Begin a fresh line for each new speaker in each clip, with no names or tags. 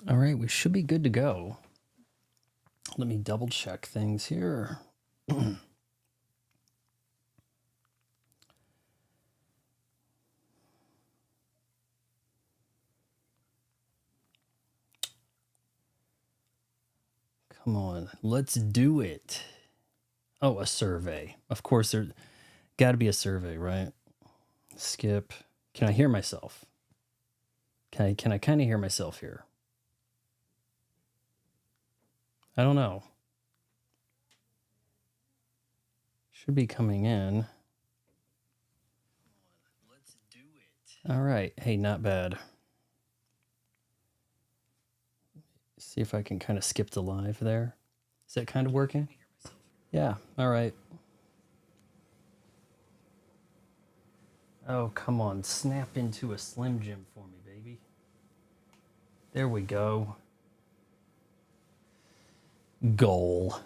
All right, we should be good to go. Let me double check things here. Come on, let's do it. Oh, a survey. Of course, there got to be a survey, right? Skip. Can I hear myself? Can I kind of hear myself here? I don't know. Should be coming in. Let's do it. All right. Hey, not bad. See if I can kind of skip the live there. Is that kind of working? Yeah. All right. Oh, come on. Snap into a Slim Jim for me, baby. There we go. Goal.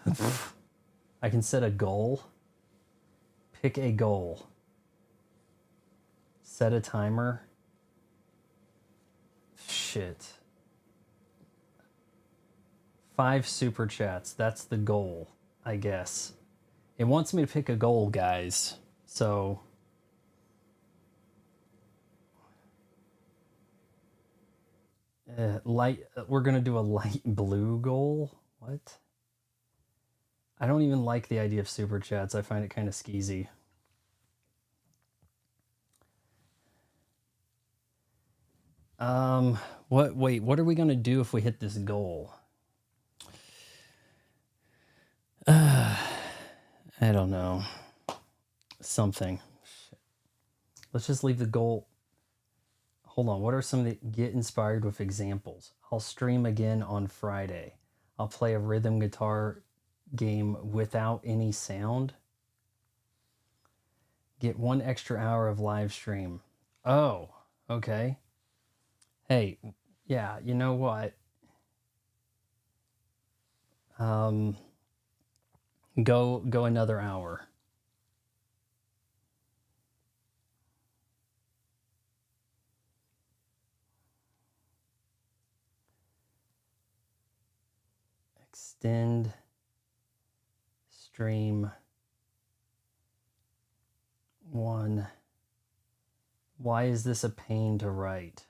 I can set a goal. Pick a goal. Set a timer. Shit. 5 super chats. That's the goal, I guess. It wants me to pick a goal, guys. So we're gonna do a light blue goal. What? I don't even like the idea of super chats. I find it kind of skeezy. What are we gonna do if we hit this goal? I don't know. Something. Shit. Let's just leave the goal. Hold on. What are some of the get inspired with examples? I'll stream again on Friday. I'll play a rhythm guitar game without any sound. Get 1 extra hour of live stream. Oh, okay. Hey, yeah, you know what? Go another hour. Extend stream 1. Why is this a pain to write?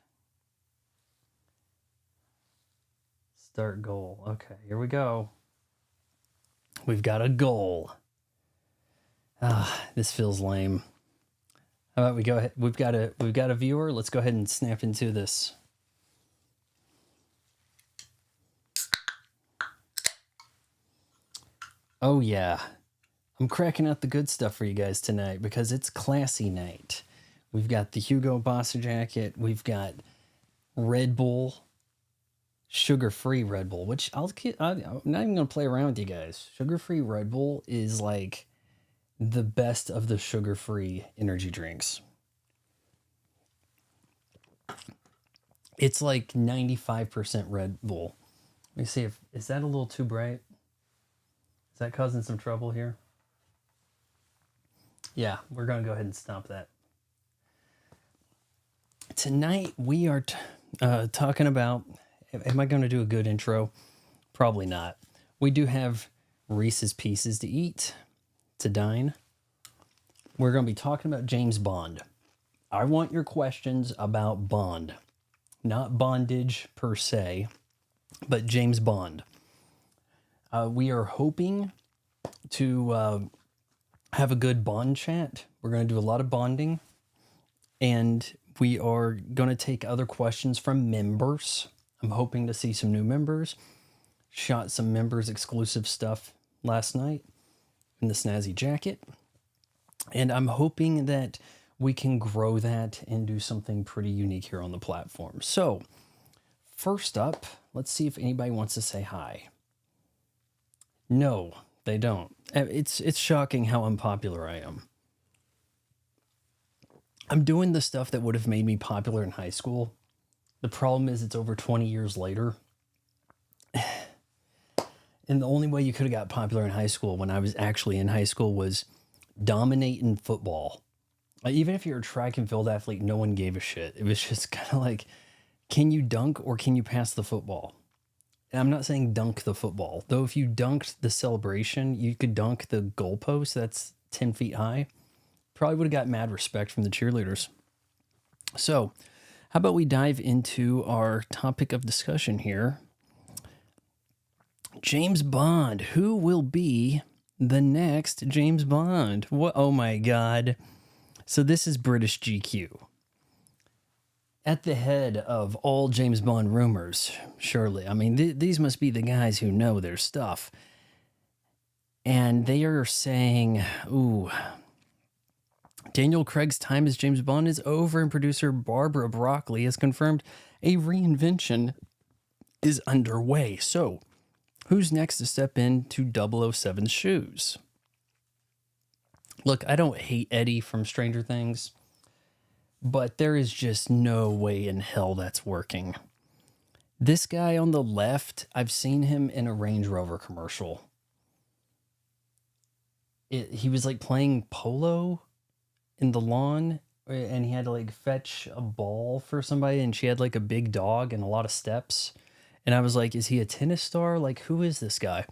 Start goal. Okay, here we go. We've got a goal. This feels lame. How about we go ahead? We've got a viewer. Let's go ahead and snap into this. Oh yeah. I'm cracking out the good stuff for you guys tonight because it's classy night. We've got the Hugo Boss jacket. We've got Red Bull, sugar-free Red Bull, which I'm not even going to play around with you guys. Sugar-free Red Bull is like the best of the sugar-free energy drinks. It's like 95% Red Bull. Let me see is that a little too bright? Is that causing some trouble here? Yeah, we're going to go ahead and stop that. Tonight we are talking about, am I going to do a good intro? Probably not. We do have Reese's Pieces to eat, to dine. We're going to be talking about James Bond. I want your questions about Bond. Not bondage per se, but James Bond. We are hoping to have a good Bond chat. We're going to do a lot of bonding. And we are going to take other questions from members. I'm hoping to see some new members. Shot some members exclusive stuff last night in the snazzy jacket. And I'm hoping that we can grow that and do something pretty unique here on the platform. So first up, let's see if anybody wants to say hi. No, they don't. It's shocking how unpopular I am. I'm doing the stuff that would have made me popular in high school. The problem is it's over 20 years later. And the only way you could have got popular in high school when I was actually in high school was dominating football. Even if you're a track and field athlete, no one gave a shit. It was just kind of like Can you dunk or can you pass the football? And I'm not saying dunk the football, though. If you dunked the celebration, you could dunk the goalpost that's 10 feet high. Probably would have got mad respect from the cheerleaders. So, how about we dive into our topic of discussion here? James Bond. Who will be the next James Bond? What? Oh my God. So this is British GQ. At the head of all James Bond rumors, surely. I mean, these must be the guys who know their stuff. And they are saying, ooh, Daniel Craig's time as James Bond is over, and producer Barbara Broccoli has confirmed a reinvention is underway. So, who's next to step into 007's shoes? Look, I don't hate Eddie from Stranger Things, but there is just no way in hell that's working. This guy on the left, I've seen him in a Range Rover commercial. He was like playing polo in the lawn, and he had to like fetch a ball for somebody, and she had like a big dog and a lot of steps. And I was like, is he a tennis star? Like, who is this guy?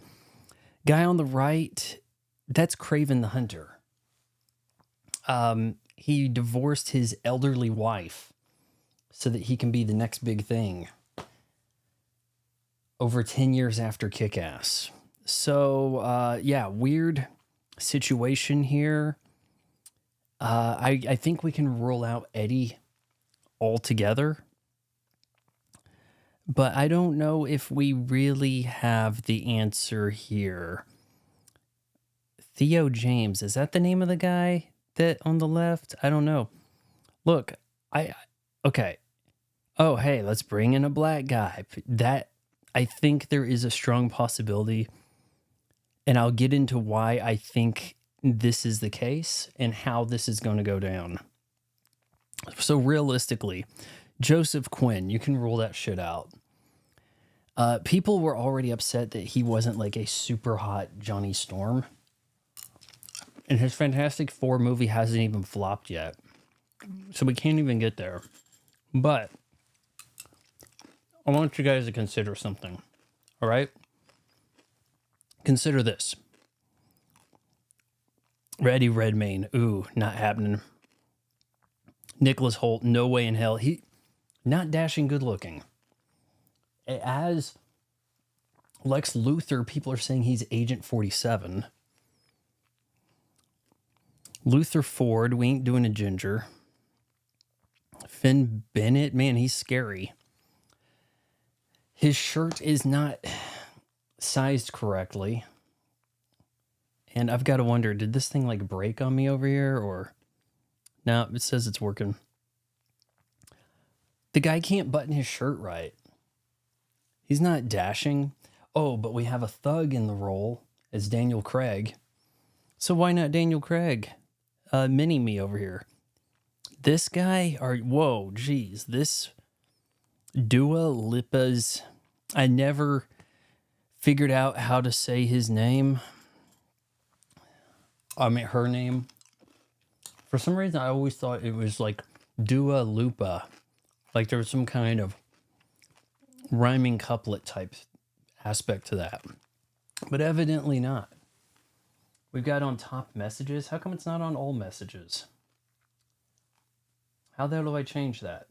Guy on the right, that's Craven the Hunter. He divorced his elderly wife so that he can be the next big thing over 10 years after Kick-Ass. So, yeah, weird situation here. I think we can rule out Eddie altogether. But I don't know if we really have the answer here. Theo James, is that the name of the guy that on the left? I don't know. Look, okay. Oh, hey, let's bring in a black guy. That, I think there is a strong possibility, and I'll get into why I think this is the case and how this is going to go down. So realistically, Joseph Quinn, you can rule that shit out. People were already upset that he wasn't like a super hot Johnny Storm. And his Fantastic Four movie hasn't even flopped yet. So we can't even get there. But I want you guys to consider something. All right? Consider this. Eddie Redmayne. Ooh, not happening. Nicholas Hoult. No way in hell. He not dashing good looking. As Lex Luthor, people are saying he's Agent 47. Luther Ford, we ain't doing a ginger. Finn Bennett, man, he's scary. His shirt is not sized correctly. And I've got to wonder, did this thing like break on me over here? Or no, it says it's working. The guy can't button his shirt right. He's not dashing. Oh, but we have a thug in the role as Daniel Craig. So why not Daniel Craig? Mini-me over here. This guy, whoa, geez. This Dua Lipa's, I never figured out how to say his name. I mean, her name. For some reason, I always thought it was like Dua Lipa. Like there was some kind of rhyming couplet type aspect to that. But evidently not. We've got on top messages. How come it's not on all messages? How the hell do I change that?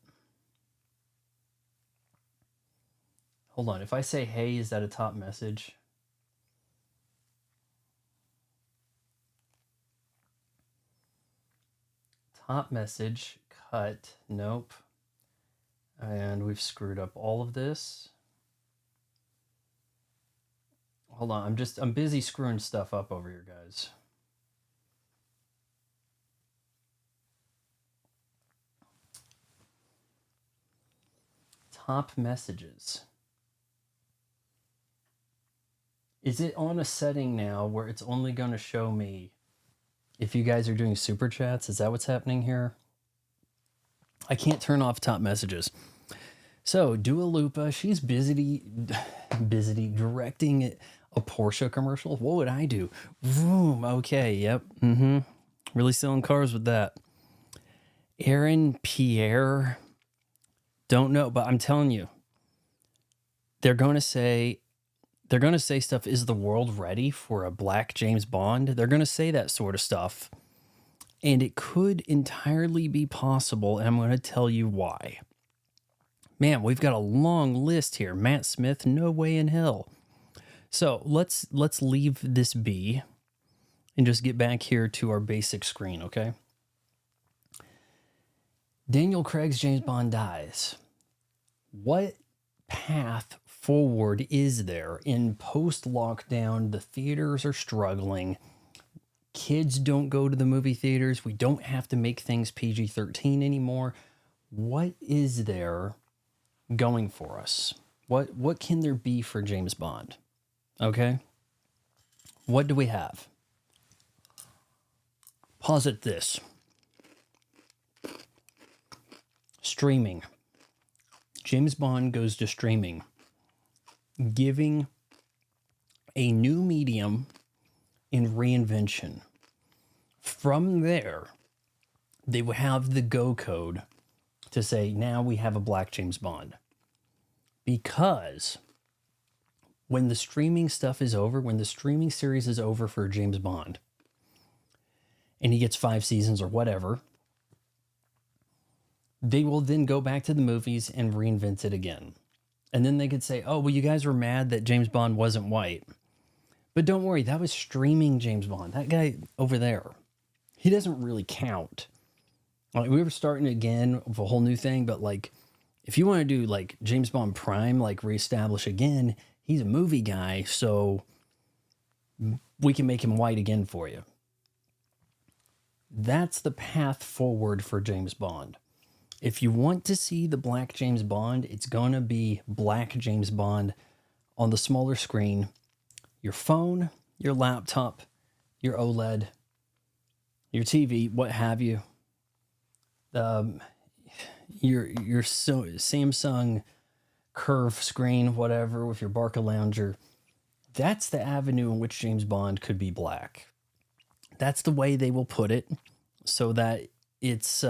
Hold on. If I say, hey, is that a top message? Top message, cut, nope. And we've screwed up all of this. Hold on, I'm busy screwing stuff up over here, guys. Top messages. Is it on a setting now where it's only going to show me if you guys are doing super chats? Is that what's happening here? I can't turn off top messages. So Dua Lipa, she's busy directing a Porsche commercial. What would I do? Vroom. Okay. Yep. Really selling cars with that. Aaron Pierre. Don't know, but I'm telling you, they're going to say stuff, is the world ready for a black James Bond? They're going to say that sort of stuff. And it could entirely be possible, and I'm going to tell you why. Man, we've got a long list here. Matt Smith, no way in hell. So let's leave this be and just get back here to our basic screen, okay? Daniel Craig's James Bond dies. What path forward is there in post-lockdown? The theaters are struggling. Kids don't go to the movie theaters. We don't have to make things PG-13 anymore. What is there going for us? What can there be for James Bond? Okay? What do we have? Posit this. Streaming. James Bond goes to streaming, giving a new medium in reinvention. From there, they will have the go code to say, now we have a black James Bond. Because when the streaming stuff is over, when the streaming series is over for James Bond, and he gets 5 seasons or whatever, they will then go back to the movies and reinvent it again. And then they could say, oh, well, you guys were mad that James Bond wasn't white. But don't worry, that was streaming James Bond. That guy over there, he doesn't really count. Like, we were starting again with a whole new thing, but like, if you want to do like James Bond Prime, like reestablish again, he's a movie guy, so we can make him white again for you. That's the path forward for James Bond. If you want to see the black James Bond, it's going to be black James Bond on the smaller screen. Your phone, your laptop, your OLED, your TV, what have you. Your Samsung curve screen, whatever, with your Barca Lounger. That's the avenue in which James Bond could be black. That's the way they will put it, so that it's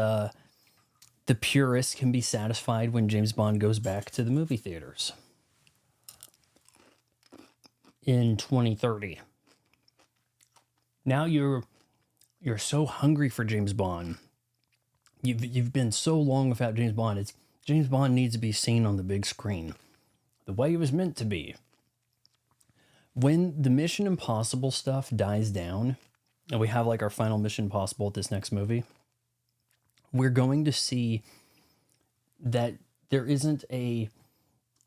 the purists can be satisfied when James Bond goes back to the movie theaters in 2030. Now you're so hungry for James Bond. You've been so long without James Bond. James Bond needs to be seen on the big screen, the way it was meant to be. When the Mission Impossible stuff dies down, and we have like our final Mission Impossible at this next movie, we're going to see that there isn't a,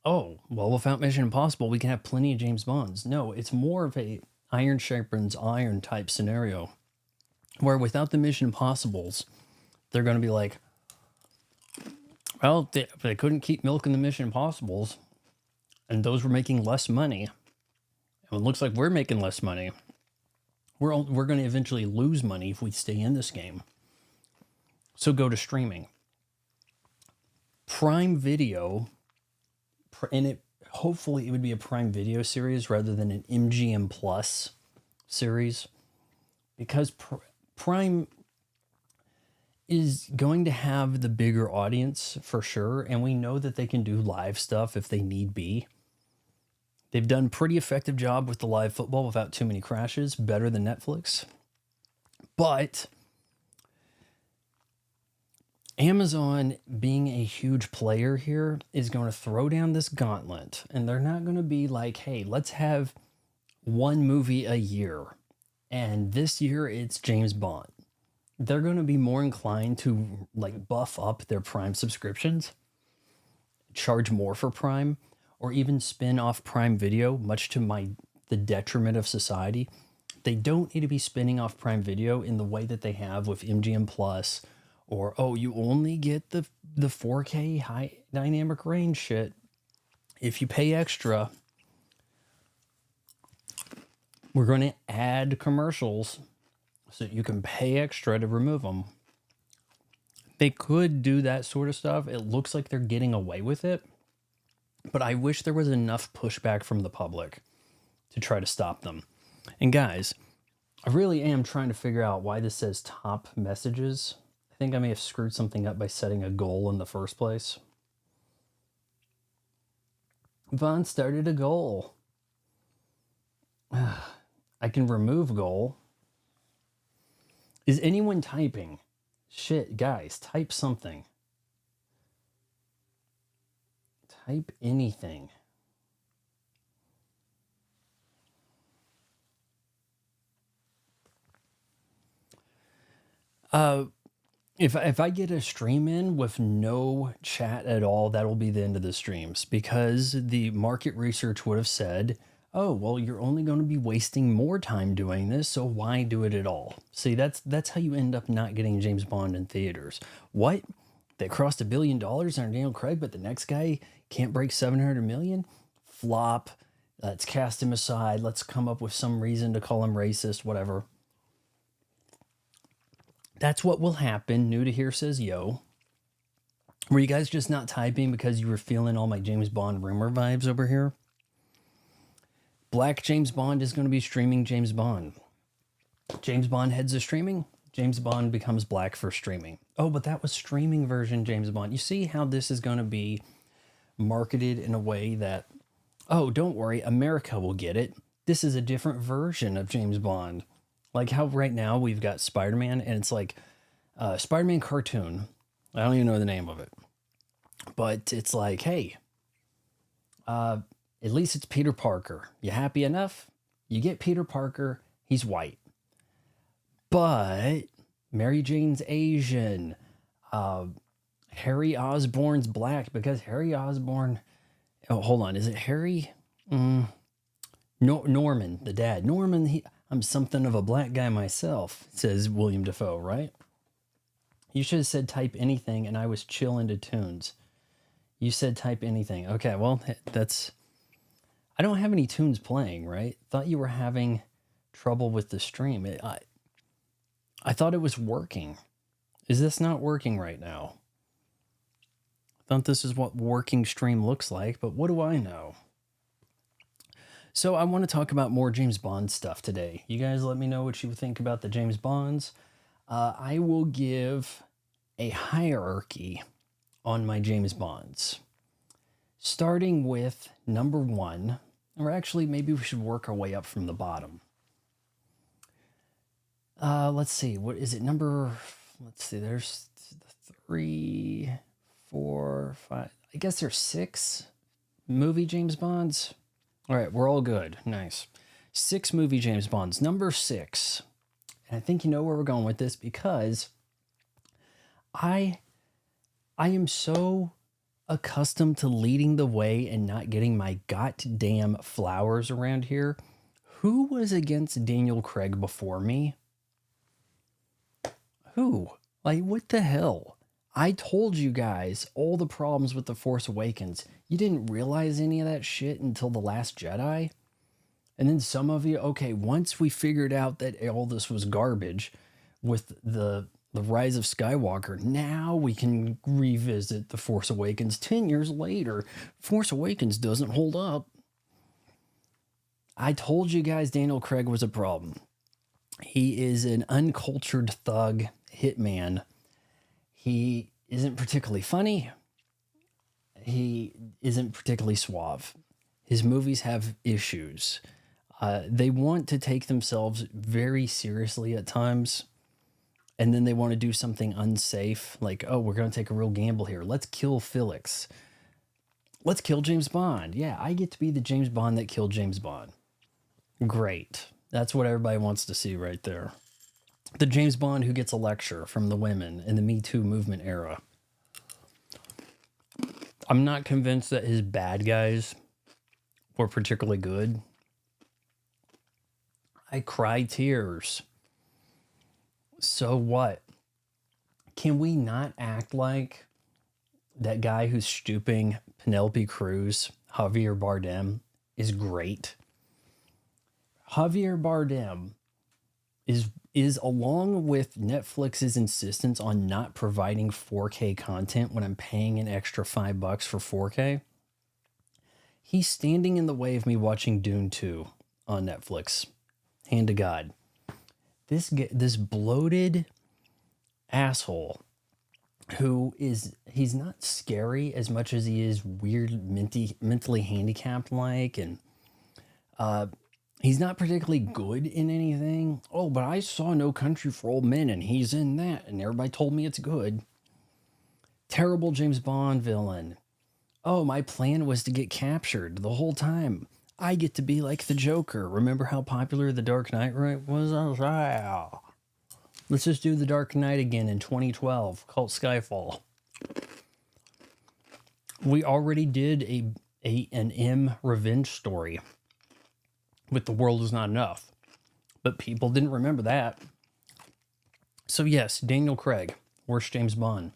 oh, well, without Mission Impossible, we can have plenty of James Bonds. No, it's more of a iron sharpens iron type scenario, where without the Mission Impossibles, they're going to be like, well, they couldn't keep milking the Mission Impossibles, and those were making less money. And it looks like we're making less money. We're going to eventually lose money if we stay in this game. So go to streaming. Prime Video, and hopefully it would be a Prime Video series rather than an MGM Plus series, because Prime is going to have the bigger audience for sure, and we know that they can do live stuff if they need be. They've done a pretty effective job with the live football without too many crashes, better than Netflix. But Amazon, being a huge player here, is going to throw down this gauntlet, and they're not going to be like, hey, let's have one movie a year, and this year it's James Bond. They're going to be more inclined to like buff up their Prime subscriptions, charge more for Prime, or even spin off Prime Video, much to the detriment of society. They don't need to be spinning off Prime Video in the way that they have with MGM Plus, or, oh, you only get the 4K high dynamic range shit if you pay extra. We're going to add commercials so that you can pay extra to remove them. They could do that sort of stuff. It looks like they're getting away with it, but I wish there was enough pushback from the public to try to stop them. And guys, I really am trying to figure out why this says top messages. I think I may have screwed something up by setting a goal in the first place. Vaughn started a goal. I can remove goal. Is anyone typing? Shit, guys, type something. Type anything. If I get a stream in with no chat at all, that'll be the end of the streams, because the market research would have said, "Oh, well, you're only going to be wasting more time doing this, so why do it at all?" See, that's how you end up not getting James Bond in theaters. What? They crossed $1 billion on Daniel Craig, but the next guy can't break 700 million? Flop. Let's cast him aside. Let's come up with some reason to call him racist, whatever. That's what will happen. New to here says, yo. Were you guys just not typing because you were feeling all my James Bond rumor vibes over here? Black James Bond is going to be streaming James Bond. James Bond heads to streaming. James Bond becomes black for streaming. Oh, but that was streaming version James Bond. You see how this is going to be marketed in a way that, oh, don't worry, America will get it. This is a different version of James Bond. Like how right now we've got Spider-Man, and it's like Spider-Man cartoon. I don't even know the name of it. But it's like, hey, at least it's Peter Parker. You happy enough? You get Peter Parker, he's white. But Mary Jane's Asian. Harry Osborn's black, because Harry Osborn... Oh, hold on. Is it Harry? Norman, the dad. Norman, I'm something of a black guy myself, says William Dafoe, right? You should have said type anything, and I was chill into tunes. You said type anything. Okay, well, that's... I don't have any tunes playing, right? Thought you were having trouble with the stream. I thought it was working. Is this not working right now? I thought this is what working stream looks like, but what do I know? So I want to talk about more James Bond stuff today. You guys let me know what you think about the James Bonds. I will give a hierarchy on my James Bonds. Starting with number 1, or actually maybe we should work our way up from the bottom. Let's see, what is it? Let's see, there's 3, 4, 5, I guess there's 6 movie James Bonds. All right, we're all good. Nice. 6 movie James Bonds. Number 6. And I think you know where we're going with this, because I am so accustomed to leading the way and not getting my goddamn flowers around here. Who was against Daniel Craig before me? Who? Like, what the hell? I told you guys all the problems with The Force Awakens. You didn't realize any of that shit until The Last Jedi? And then some of you, okay, once we figured out that all this was garbage with the Rise of Skywalker, now we can revisit The Force Awakens 10 years later. Force Awakens doesn't hold up. I told you guys Daniel Craig was a problem. He is an uncultured thug hitman. He isn't particularly funny. He isn't particularly suave. His movies have issues. They want to take themselves very seriously at times. And then they want to do something unsafe. Like, oh, we're going to take a real gamble here. Let's kill Felix. Let's kill James Bond. Yeah, I get to be the James Bond that killed James Bond. Great. That's what everybody wants to see right there. The James Bond who gets a lecture from the women in the Me Too movement era. I'm not convinced that his bad guys were particularly good. I cry tears. So what? Can we not act like that guy who's stooping Penelope Cruz, Javier Bardem, is great? Javier Bardem is along with Netflix's insistence on not providing 4K content when I'm paying an extra $5 for 4K. He's standing in the way of me watching Dune 2 on Netflix. Hand to God. This bloated asshole he's not scary as much as he is weird, mentally handicapped like, and he's not particularly good in anything. Oh, but I saw No Country for Old Men, and he's in that, and everybody told me it's good. Terrible James Bond villain. Oh, my plan was to get captured the whole time. I get to be like the Joker. Remember how popular The Dark Knight was? Let's just do The Dark Knight again in 2012, called Skyfall. We already did an M revenge story with The World Is Not Enough, but people didn't remember that. So yes, Daniel Craig, worst James Bond.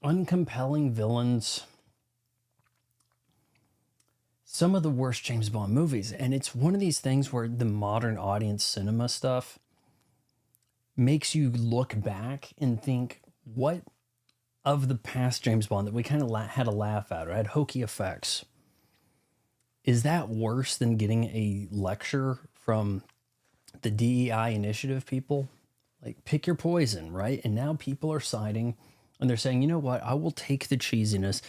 Uncompelling villains. Some of the worst James Bond movies. And it's one of these things where the modern audience cinema stuff makes you look back and think, what of the past James Bond that we kind of had a laugh at or had hokey effects, is that worse than getting a lecture from the DEI initiative people? Like, pick your poison, right? And now people are siding and they're saying, you know what? I will take the cheesiness,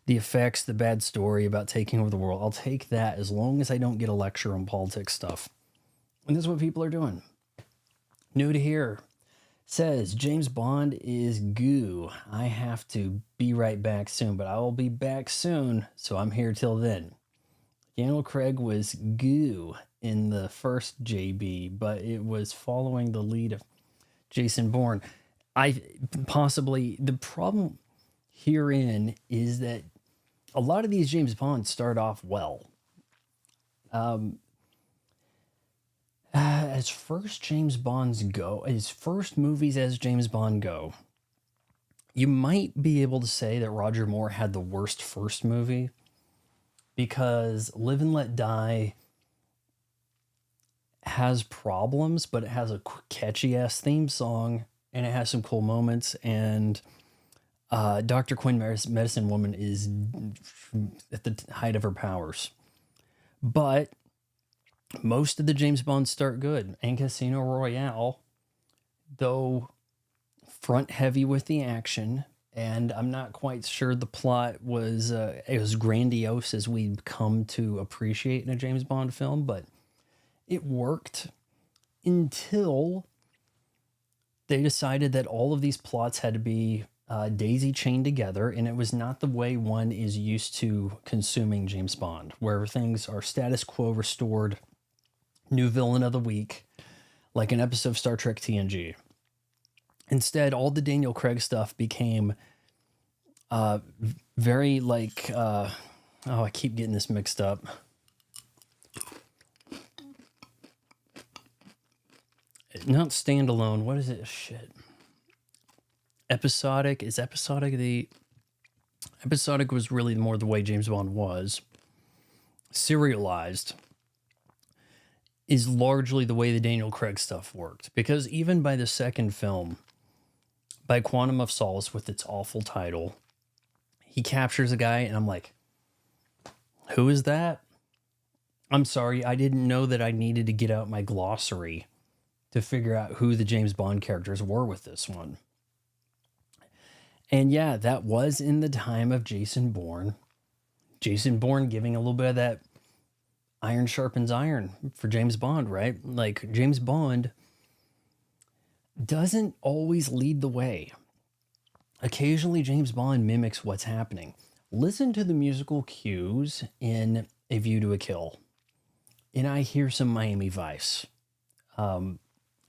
the effects, the bad story about taking over the world. I'll take that as long as I don't get a lecture on politics stuff. And this is what people are doing. New to here says James Bond is goo. I have to be right back soon, but I will be back soon. So I'm here till then. Daniel Craig was goo in the first JB, but it was following the lead of Jason Bourne. The problem herein is that a lot of these James Bonds start off well. As first James Bonds go, as first movies as James Bond go, you might be able to say that Roger Moore had the worst first movie, because Live and Let Die has problems, but it has a catchy ass theme song and it has some cool moments. And Dr. Quinn, Medicine Woman, is at the height of her powers. But most of the James Bonds start good. And Casino Royale, though front heavy with the action, and I'm not quite sure the plot was as grandiose as we've come to appreciate in a James Bond film, but it worked until they decided that all of these plots had to be daisy chained together, and it was not the way one is used to consuming James Bond, where things are status quo restored, new villain of the week, like an episode of Star Trek TNG. Instead, all the Daniel Craig stuff became very like, I keep getting this mixed up. Not standalone. What is it? Shit. Episodic. Is episodic episodic was really more the way James Bond was. Serialized is largely the way the Daniel Craig stuff worked. Because even by the second film, by Quantum of Solace, with its awful title, he captures a guy and I'm like, who is that? I'm sorry, I didn't know that I needed to get out my glossary to figure out who the James Bond characters were with this one. And yeah, that was in the time of Jason Bourne. Jason Bourne giving a little bit of that iron sharpens iron for James Bond, right? Like, James Bond doesn't always lead the way. Occasionally, James Bond mimics what's happening. Listen to the musical cues in A View to a Kill, and I hear some Miami Vice.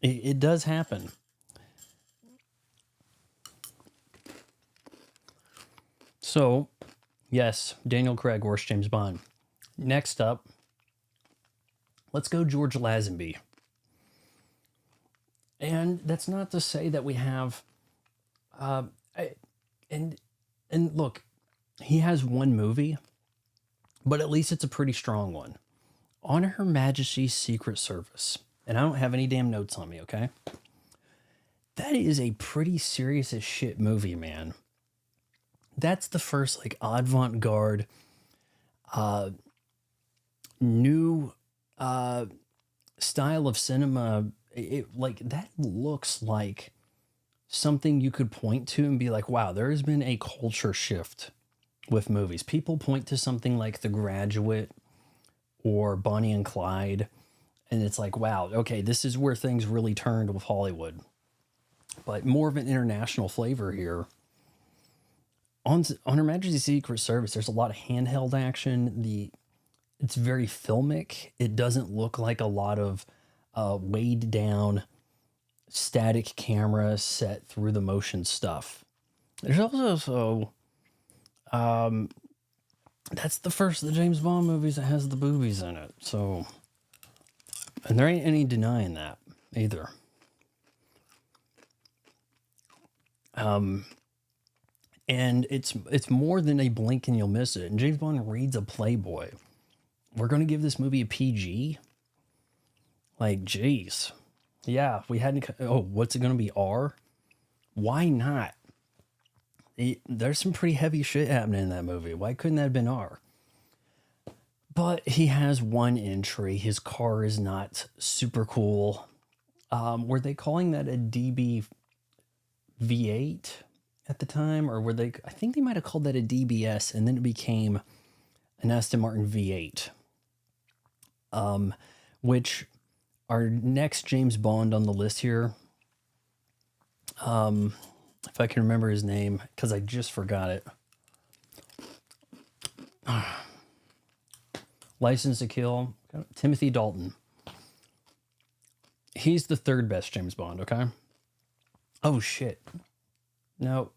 It does happen. So, yes, Daniel Craig, worst James Bond. Next up, let's go George Lazenby. And that's not to say that we have, and look, he has one movie, but at least it's a pretty strong one. On Her Majesty's Secret Service. And I don't have any damn notes on me, okay? That is a pretty serious as shit movie, man. That's the first, like, avant-garde, new style of cinema. It like, that looks like something you could point to and be like, wow, there has been a culture shift with movies. People point to something like The Graduate or Bonnie and Clyde, and it's like, wow, okay, this is where things really turned with Hollywood. But more of an international flavor here. On Her Majesty's Secret Service, there's a lot of handheld action. It's very filmic. It doesn't look like a lot of weighed down static camera set through the motion stuff. There's also that's the first of the James Bond movies that has the boobies in it. So, and there ain't any denying that either. And it's more than a blink and you'll miss it. And James Bond reads a Playboy. We're going to give this movie a PG? Like, geez. Yeah, we hadn't... Oh, what's it going to be, R? Why not? There's some pretty heavy shit happening in that movie. Why couldn't that have been R? But he has one entry. His car is not super cool. Were they calling that a DB V8 at the time? Or were they... I think they might have called that a DBS, and then it became an Aston Martin V8. Which our next James Bond on the list here, if I can remember his name, because I just forgot it. License to Kill, Timothy Dalton. He's the third best James Bond, okay? Oh, shit. No,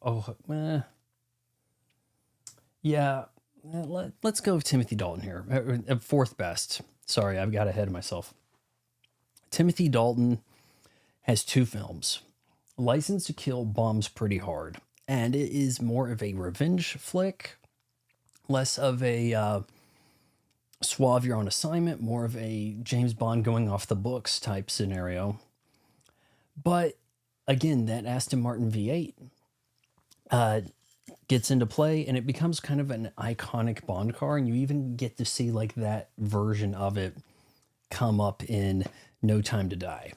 yeah, let's go with Timothy Dalton here. Fourth best. Sorry, I've got ahead of myself. Timothy Dalton has two films. License to Kill bombs pretty hard, and it is more of a revenge flick, less of a suave, you're on assignment, more of a James Bond going off the books type scenario. But again, that Aston Martin V8 gets into play, and it becomes kind of an iconic Bond car, and you even get to see like that version of it come up in No Time to Die.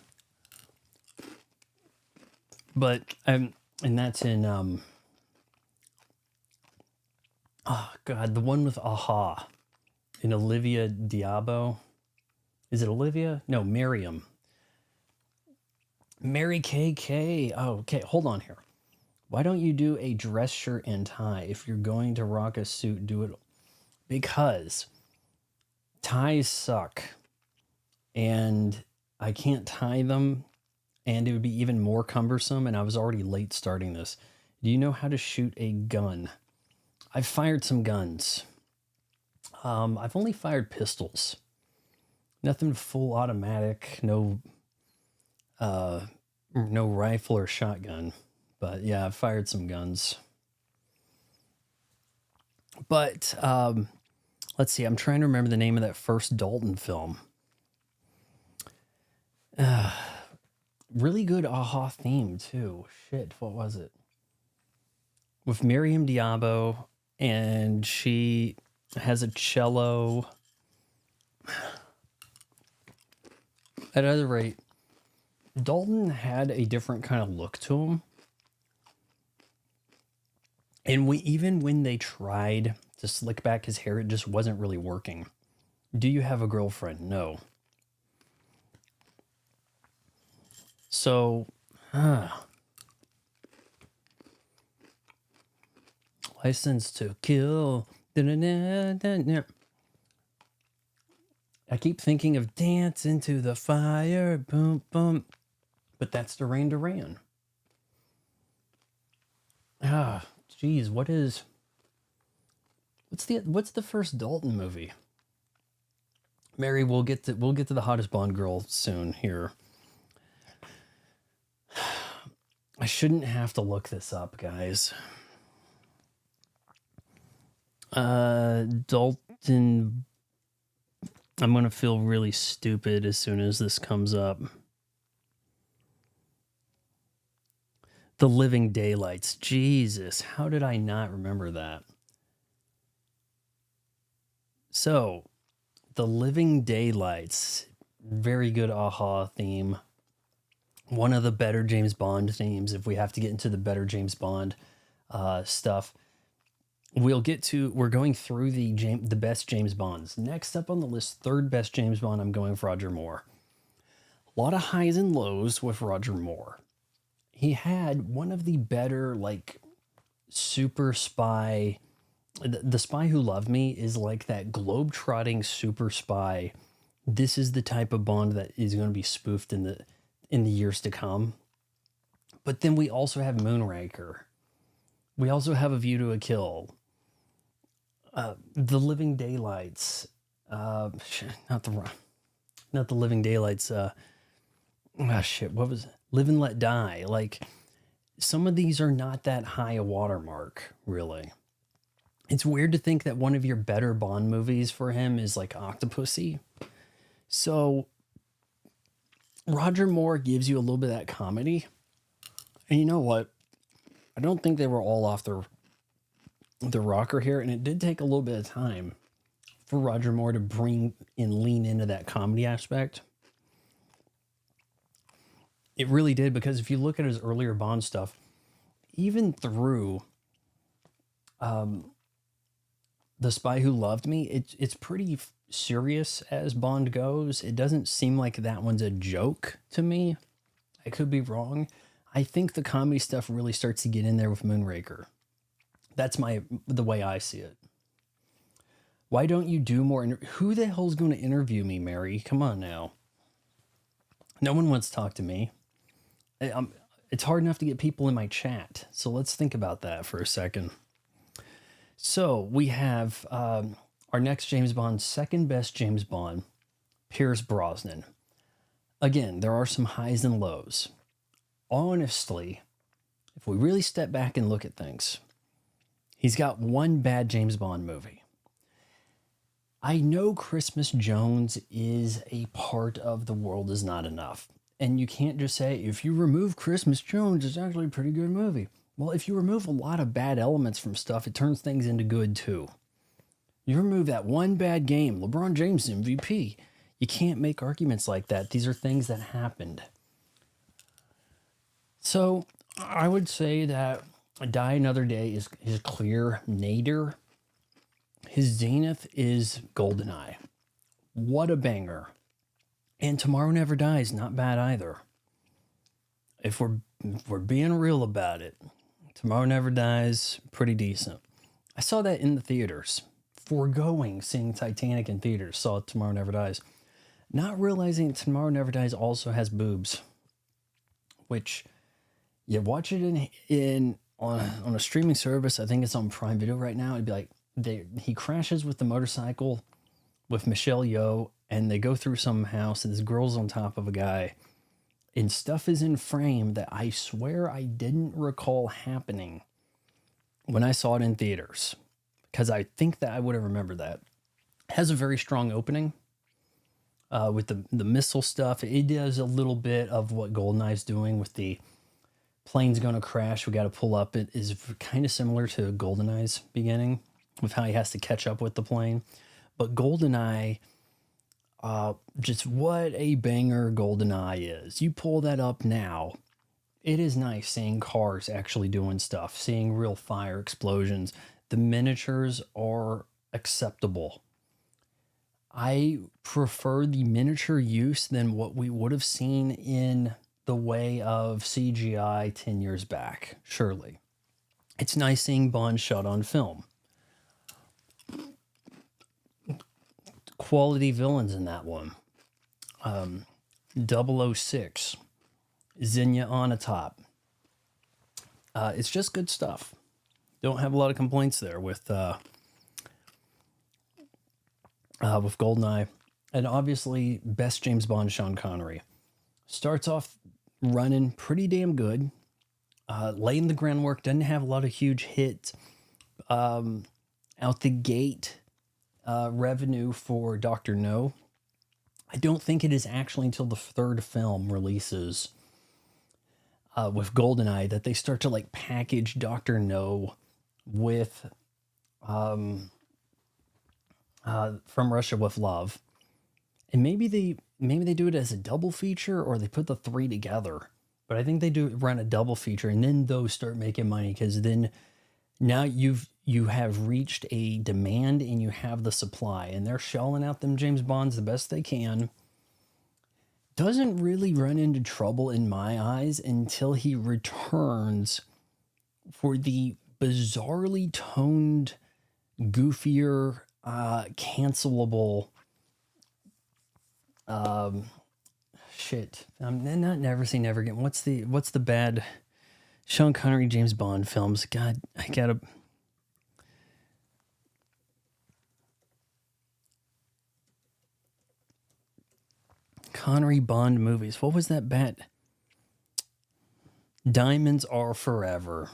But and that's in oh god, the one with Aha and Olivia Diabo. Is it Olivia? No, Miriam. Mary KK. Oh, okay, hold on here. Why don't you do a dress shirt and tie? If you're going to rock a suit, do it. Because ties suck. And I can't tie them. And it would be even more cumbersome. And I was already late starting this. Do you know how to shoot a gun? I've fired some guns. I've only fired pistols. Nothing full automatic. No rifle or shotgun. But yeah, I've fired some guns. But let's see. I'm trying to remember the name of that first Dalton film. Really good Aha theme too. Shit, what was it? With Miriam Diabo, and she has a cello. At either rate, Dalton had a different kind of look to him. And even when they tried to slick back his hair, it just wasn't really working. Do you have a girlfriend? No. So, License to Kill. I keep thinking of Dance into the Fire, boom, boom. But that's Duran Duran. Geez, what's the first Dalton movie? Mary, we'll get to the hottest Bond girl soon here. I shouldn't have to look this up, guys. Dalton, I'm gonna feel really stupid as soon as this comes up. The Living Daylights. Jesus, how did I not remember that? So, The Living Daylights. Very good Aha theme. one of the better James Bond themes, if we have to get into the better James Bond stuff. We're going through the best James Bonds. Next up on the list, third best James Bond, I'm going with Roger Moore. A lot of highs and lows with Roger Moore. He had one of the better, like, super spy. The Spy Who Loved Me is like that globe-trotting super spy. This is the type of Bond that is going to be spoofed in the years to come. But then we also have Moonraker. We also have A View to a Kill. The Living Daylights. Not the Living Daylights. What was it? Live and Let Die. Like, some of these are not that high a watermark, really. It's weird to think that one of your better Bond movies for him is like Octopussy. So Roger Moore gives you a little bit of that comedy. And you know what? I don't think they were all off the rocker here, and it did take a little bit of time for Roger Moore to bring and lean into that comedy aspect. It really did, because if you look at his earlier Bond stuff, even through The Spy Who Loved Me, it's pretty serious as Bond goes. It doesn't seem like that one's a joke to me. I could be wrong. I think the comedy stuff really starts to get in there with Moonraker. That's the way I see it. Why don't you do more? Who the hell's going to interview me, Mary? Come on now. No one wants to talk to me. It's hard enough to get people in my chat. So let's think about that for a second. So we have our next James Bond, second best James Bond, Pierce Brosnan. Again, there are some highs and lows. Honestly, if we really step back and look at things, he's got one bad James Bond movie. I know Christmas Jones is a part of The World Is Not Enough. And you can't just say, if you remove Christmas Jones, it's actually a pretty good movie. Well, if you remove a lot of bad elements from stuff, it turns things into good too. You remove that one bad game, LeBron James MVP. You can't make arguments like that. These are things that happened. So I would say that Die Another Day is his clear nadir. His zenith is GoldenEye. What a banger. And Tomorrow Never Dies, not bad either. If we're being real about it, Tomorrow Never Dies, pretty decent. I saw that in the theaters. Foregoing seeing Titanic in theaters, saw Tomorrow Never Dies. Not realizing Tomorrow Never Dies also has boobs. Which, you watch it on a streaming service, I think it's on Prime Video right now, it'd be like, he crashes with the motorcycle with Michelle Yeoh, and they go through some house, and this girl's on top of a guy, and stuff is in frame that I swear I didn't recall happening when I saw it in theaters, because I think that I would have remembered that. It has a very strong opening with the missile stuff. It does a little bit of what GoldenEye's doing with the plane's going to crash, we got to pull up. It is kind of similar to GoldenEye's beginning with how he has to catch up with the plane. But GoldenEye, just what a banger GoldenEye is. You pull that up now, it is nice seeing cars actually doing stuff, seeing real fire explosions. The miniatures are acceptable. I prefer the miniature use than what we would have seen in the way of CGI 10 years back, surely. It's nice seeing Bond shot on film. Quality villains in that one. 006, Xenia Onatopp. It's just good stuff. Don't have a lot of complaints there with GoldenEye. And obviously, best James Bond, Sean Connery. Starts off running pretty damn good. Laying the groundwork, doesn't have a lot of huge hits. Out the gate, revenue for Dr. No. I don't think it is actually until the third film releases with GoldenEye that they start to like package Dr. No with From Russia with Love. And maybe they do it as a double feature, or they put the three together. But I think they do run a double feature, and then those start making money because then now you have reached a demand and you have the supply, and they're shelling out them James Bonds the best they can. Doesn't really run into trouble in my eyes until he returns for the bizarrely toned, goofier, cancelable shit. Not Never Say Never Again. What's the bad Sean Connery James Bond films? God, I gotta. Connery Bond movies. What was that bad? Diamonds Are Forever.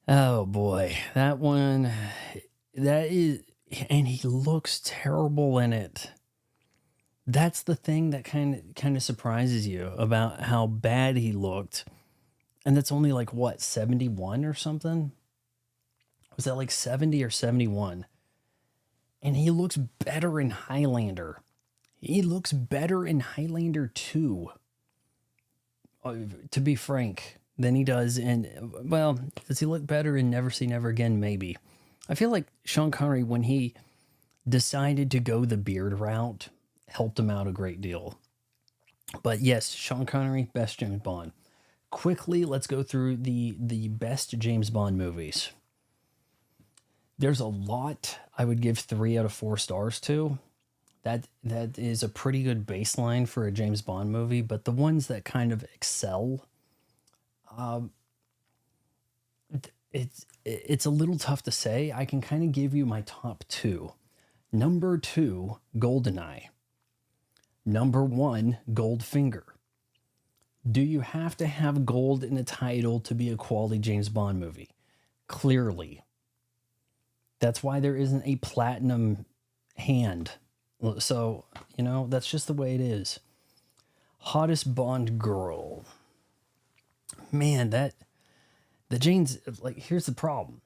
Oh boy, that one. That is, and he looks terrible in it. That's the thing that kind of surprises you about how bad he looked. And that's only like what, 71 or something? Was that like 70 or 71? And he looks better in Highlander. He looks better in Highlander 2, to be frank, than he does in, well, does he look better in Never Say Never Again? Maybe. I feel like Sean Connery, when he decided to go the beard route, helped him out a great deal. But yes, Sean Connery, best James Bond. Quickly, let's go through the best James Bond movies. There's a lot I would give 3 out of 4 stars to. That is a pretty good baseline for a James Bond movie, but the ones that kind of excel, it's a little tough to say. I can kind of give you my top 2. Number 2, GoldenEye. Number 1, Goldfinger. Do you have to have gold in a title to be a quality James Bond movie? Clearly. That's why there isn't a platinum hand. So, that's just the way it is. Hottest Bond girl. Man, here's the problem.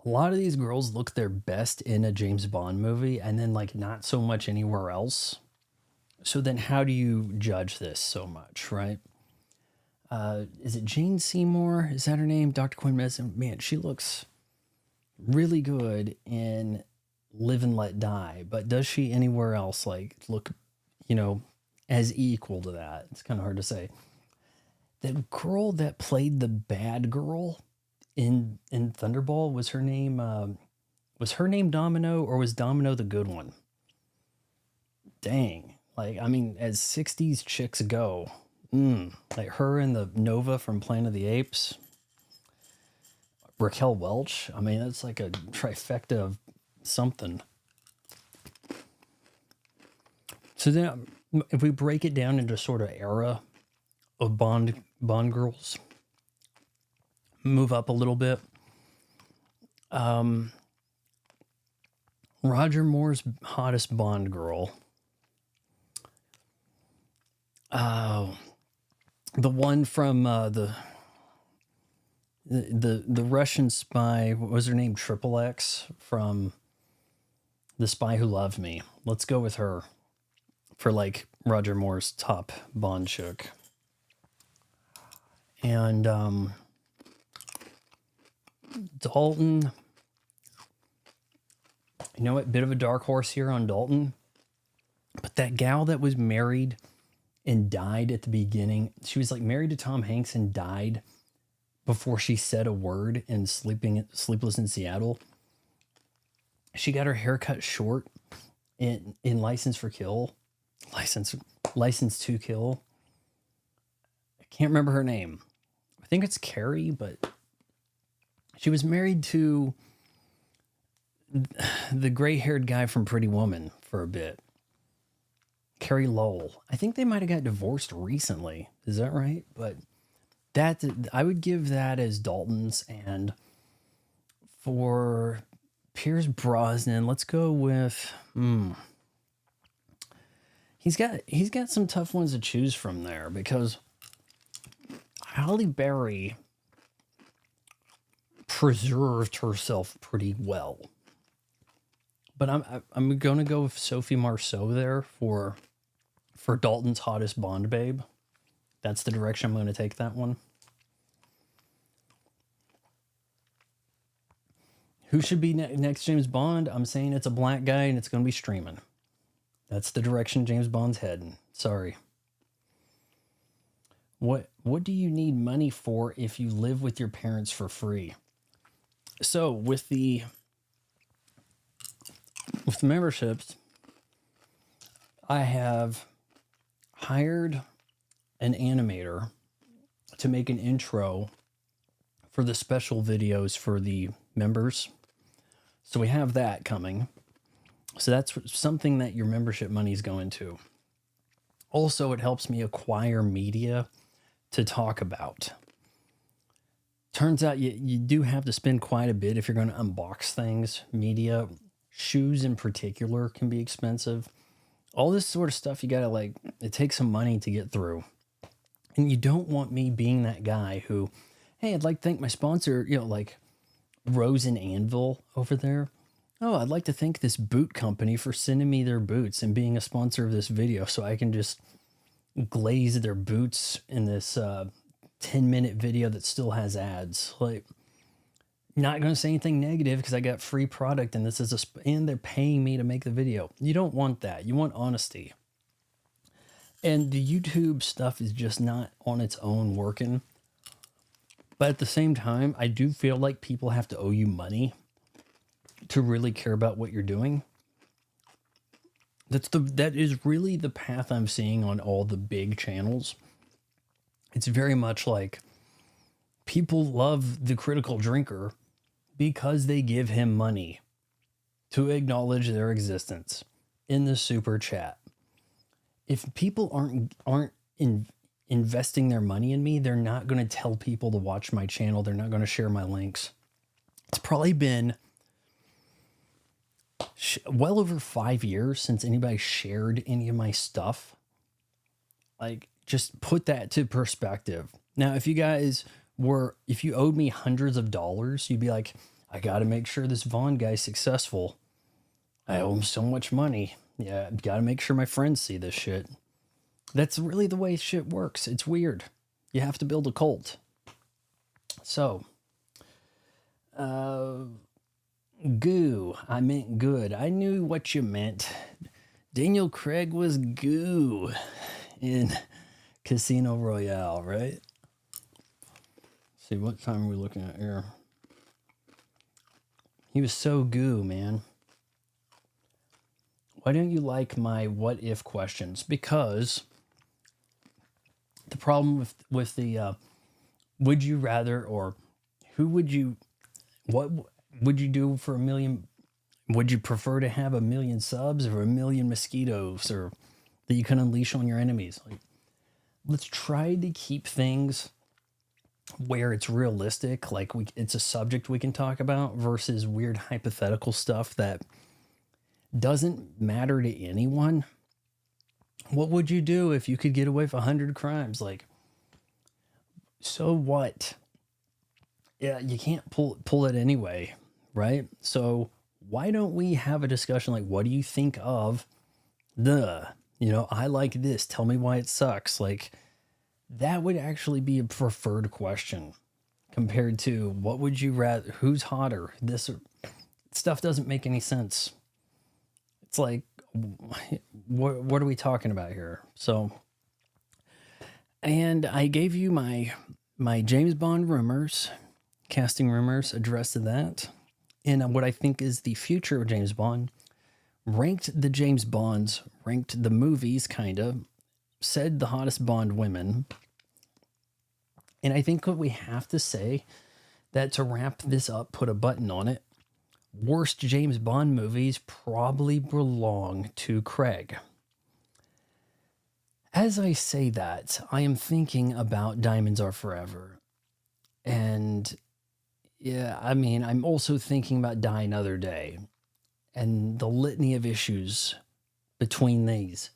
A lot of these girls look their best in a James Bond movie and then not so much anywhere else. So then how do you judge this so much, right? Is it Jane Seymour? Is that her name? Dr. Quinn Messon? Man, she looks really good in Live and Let Die, but does she anywhere else look, as equal to that? It's kind of hard to say. The girl that played the bad girl in Thunderball, was her name Domino, or was Domino the good one? Dang. As 60s chicks go, like her and the Nova from Planet of the Apes, Raquel Welch. That's like a trifecta of something. So then, if we break it down into sort of era of Bond girls, move up a little bit. Roger Moore's hottest Bond girl. The one from the Russian spy. What was her name? Triple X from The Spy Who Loved Me. Let's go with her for Roger Moore's top Bond chick. And Dalton. You know what? Bit of a dark horse here on Dalton. But that gal that was married and died at the beginning, she was married to Tom Hanks and died before she said a word in Sleepless in Seattle. She got her hair cut short in License to Kill. I can't remember her name. I think it's Carrie, but she was married to the gray-haired guy from Pretty Woman for a bit. Carrie Lowell. I think they might have got divorced recently. Is that right? But I would give that as Dalton's. And for Pierce Brosnan, let's go with he's got some tough ones to choose from there, because Halle Berry preserved herself pretty well. But I'm going to go with Sophie Marceau there for Dalton's hottest Bond babe. That's the direction I'm going to take that one. Who should be next James Bond? I'm saying it's a black guy and it's going to be streaming. That's the direction James Bond's heading. Sorry. What do you need money for if you live with your parents for free? So with the memberships, I have hired an animator to make an intro for the special videos for the members. So we have that coming. So that's something that your membership money is going to. Also, it helps me acquire media to talk about. Turns out you do have to spend quite a bit if you're going to unbox things, media. Shoes in particular can be expensive. All this sort of stuff, you got to it takes some money to get through. And you don't want me being that guy who, hey, I'd like to thank my sponsor, like Rose and Anvil over there. Oh, I'd like to thank this boot company for sending me their boots and being a sponsor of this video so I can just glaze their boots in this 10-minute video that still has ads. Not going to say anything negative because I got free product and this is and they're paying me to make the video. You don't want that. You want honesty. And the YouTube stuff is just not on its own working. But at the same time, I do feel like people have to owe you money to really care about what you're doing. That is really the path I'm seeing on all the big channels. It's very much like people love the Critical Drinker because they give him money to acknowledge their existence in the super chat. If people aren't investing their money in me, they're not going to tell people to watch my channel. They're not going to share my links. It's probably been well over 5 years since anybody shared any of my stuff. Just put that to perspective. Now, if you owed me hundreds of dollars, you'd be like, I got to make sure this Vaughn guy's successful. I owe him so much money. Yeah, got to make sure my friends see this shit. That's really the way shit works. It's weird. You have to build a cult. So, goo. I meant good. I knew what you meant. Daniel Craig was goo in Casino Royale, right? Let's see, what time are we looking at here? He was so goo, man. Why don't you like my what if questions? Because the problem with the would you rather, or what would you do for 1 million? Would you prefer to have 1 million subs or 1 million mosquitoes or that you can unleash on your enemies? Let's try to keep things where it's realistic, it's a subject we can talk about versus weird hypothetical stuff that doesn't matter to anyone. What would you do if you could get away with 100 crimes? So what? Yeah, you can't pull it anyway, right? So why don't we have a discussion what do you think of I like this, tell me why it sucks. That would actually be a preferred question compared to what would you rather, who's hotter, this stuff doesn't make any sense. It's what are we talking about here? So, and I gave you my James Bond rumors, casting rumors addressed to that, and what I think is the future of James Bond. Ranked the James Bonds, ranked the movies, said the hottest Bond women. And I think what we have to say, that to wrap this up, put a button on it, worst James Bond movies probably belong to Craig. As I say that, I am thinking about Diamonds Are Forever. And yeah, I'm also thinking about Die Another Day and the litany of issues between these.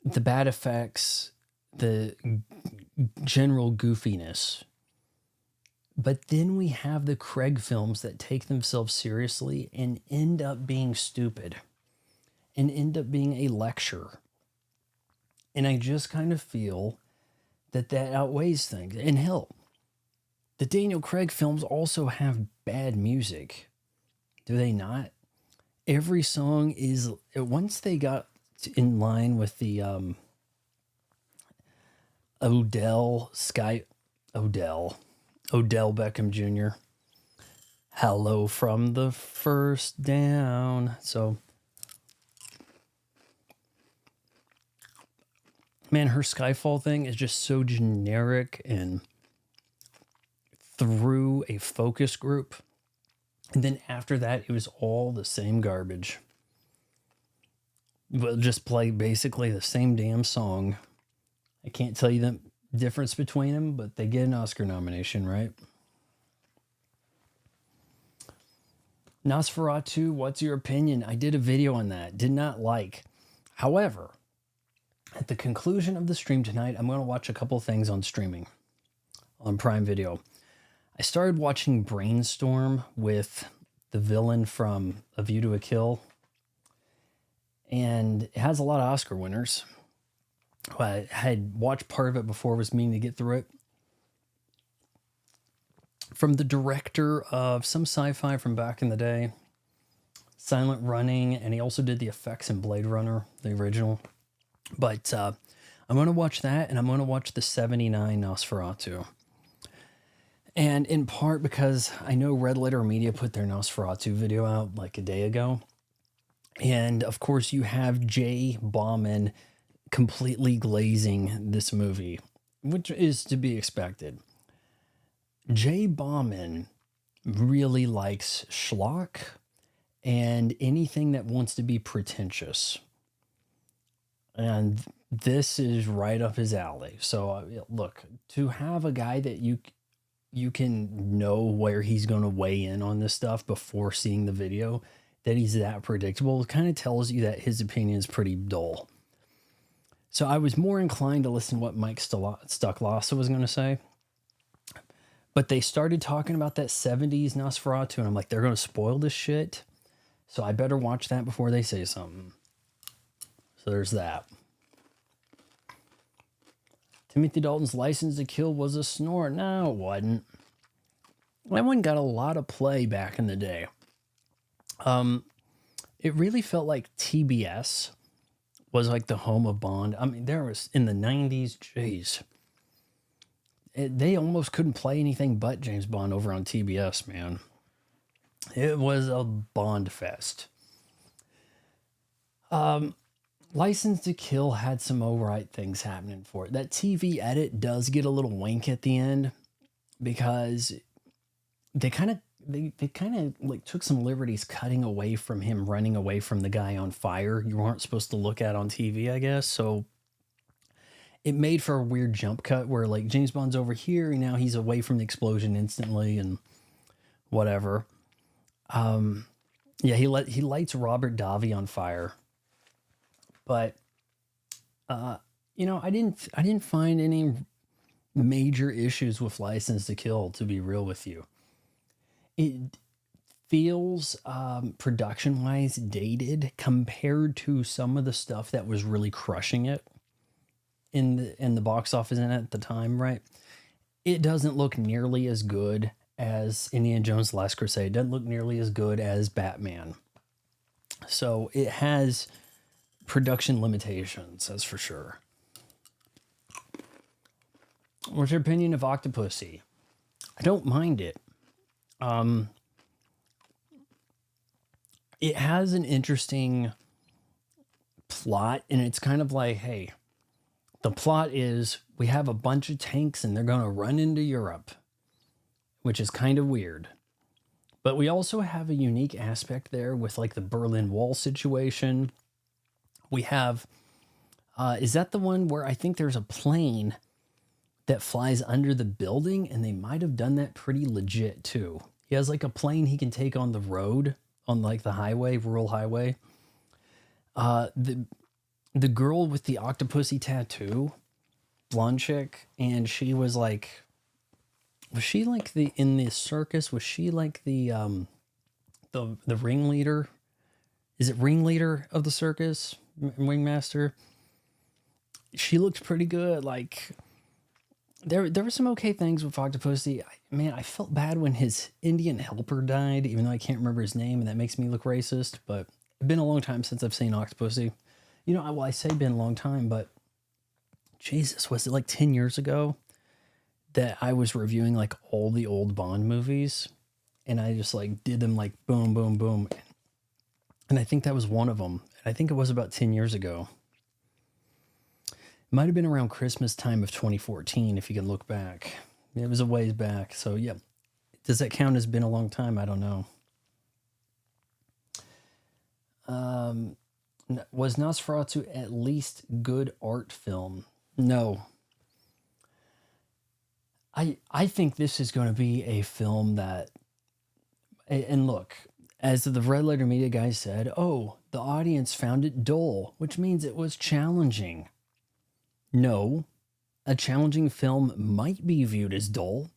The bad effects, the general goofiness. But then we have the Craig films that take themselves seriously and end up being stupid and end up being a lecture. And I just kind of feel that outweighs things. And hell, the Daniel Craig films also have bad music. Do they not? Every song is, once they got in line with the Odell Beckham Jr. Hello from the first down. So, man, her Skyfall thing is just so generic and through a focus group. And then after that, it was all the same garbage. We'll just play basically the same damn song. I can't tell you the difference between them, but they get an Oscar nomination, right? Nosferatu, what's your opinion? I did a video on that. Did not like. However, at the conclusion of the stream tonight, I'm going to watch a couple things on streaming on Prime Video. I started watching Brainstorm with the villain from A View to a Kill. And it has a lot of Oscar winners. I had watched part of it before, was meaning to get through it. From the director of some sci-fi from back in the day, Silent Running, and he also did the effects in Blade Runner, the original. But I'm going to watch that, and I'm going to watch the 79 Nosferatu. And in part because I know Red Letter Media put their Nosferatu video out like a day ago. And of course you have Jay Bauman completely glazing this movie, which is to be expected. Jay Bauman really likes schlock and anything that wants to be pretentious. And this is right up his alley. So look, to have a guy that you can know where he's going to weigh in on this stuff before seeing the video, that he's that predictable, it kind of tells you that his opinion is pretty dull. So I was more inclined to listen to what Mike Stucklasa was going to say. But they started talking about that 70s Nosferatu, and I'm like, they're going to spoil this shit. So I better watch that before they say something. So there's that. Timothy Dalton's License to Kill was a snore. No, it wasn't. That one got a lot of play back in the day. It really felt like TBS was like the home of Bond. I mean, there was in the 90s, jeez. They almost couldn't play anything but James Bond over on TBS, man. It was a Bond fest. License to Kill had some alright things happening for it. That TV edit does get a little wink at the end because they kind of like took some liberties cutting away from him running away from the guy on fire you weren't supposed to look at on TV, I guess. So it made for a weird jump cut where like James Bond's over here and now he's away from the explosion instantly and whatever. Yeah, he lights Robert Davi on fire. But you know, I didn't find any major issues with License to Kill, to be real with you. It feels production-wise dated compared to some of the stuff that was really crushing it in the box office at the time, right? It doesn't look nearly as good as Indiana Jones: The Last Crusade. It doesn't look nearly as good as Batman. So it has production limitations, that's for sure. What's your opinion of Octopussy? I don't mind it. It has an interesting plot, and it's kind of like, hey, the plot is we have a bunch of tanks and they're going to run into Europe, which is kind of weird. But we also have a unique aspect there with like the Berlin Wall situation. We have, is that the one where I think there's a plane that flies under the building, and they might have done that pretty legit too. He has like a plane he can take on the road, on like the highway, rural highway. The girl with the Octopussy tattoo, blonde chick, and she was like, was she like in the circus? Was she like the ringleader? Is it ringleader of the circus? Wingmaster? she looked pretty good. Like there were some okay things with Octopussy. Man, I felt bad when his Indian helper died, even though I can't remember his name, and that makes me look racist. But it's been a long time since I've seen Octopussy. You know, well, I say been a long time, but Jesus, was it like 10 years ago that I was reviewing like all the old Bond movies, and I just like did them like boom, boom, boom. And I think that was one of them. I think it was about 10 years ago. It might have been around Christmas time of 2014, if you can look back. It was a ways back. So, yeah. Does that count as been a long time? I don't know. Was Nosferatu at least good art film? No. I think this is going to be a film that, and look, as the Red Letter Media guy said, oh, the audience found it dull, which means it was challenging. No, a challenging film might be viewed as dull,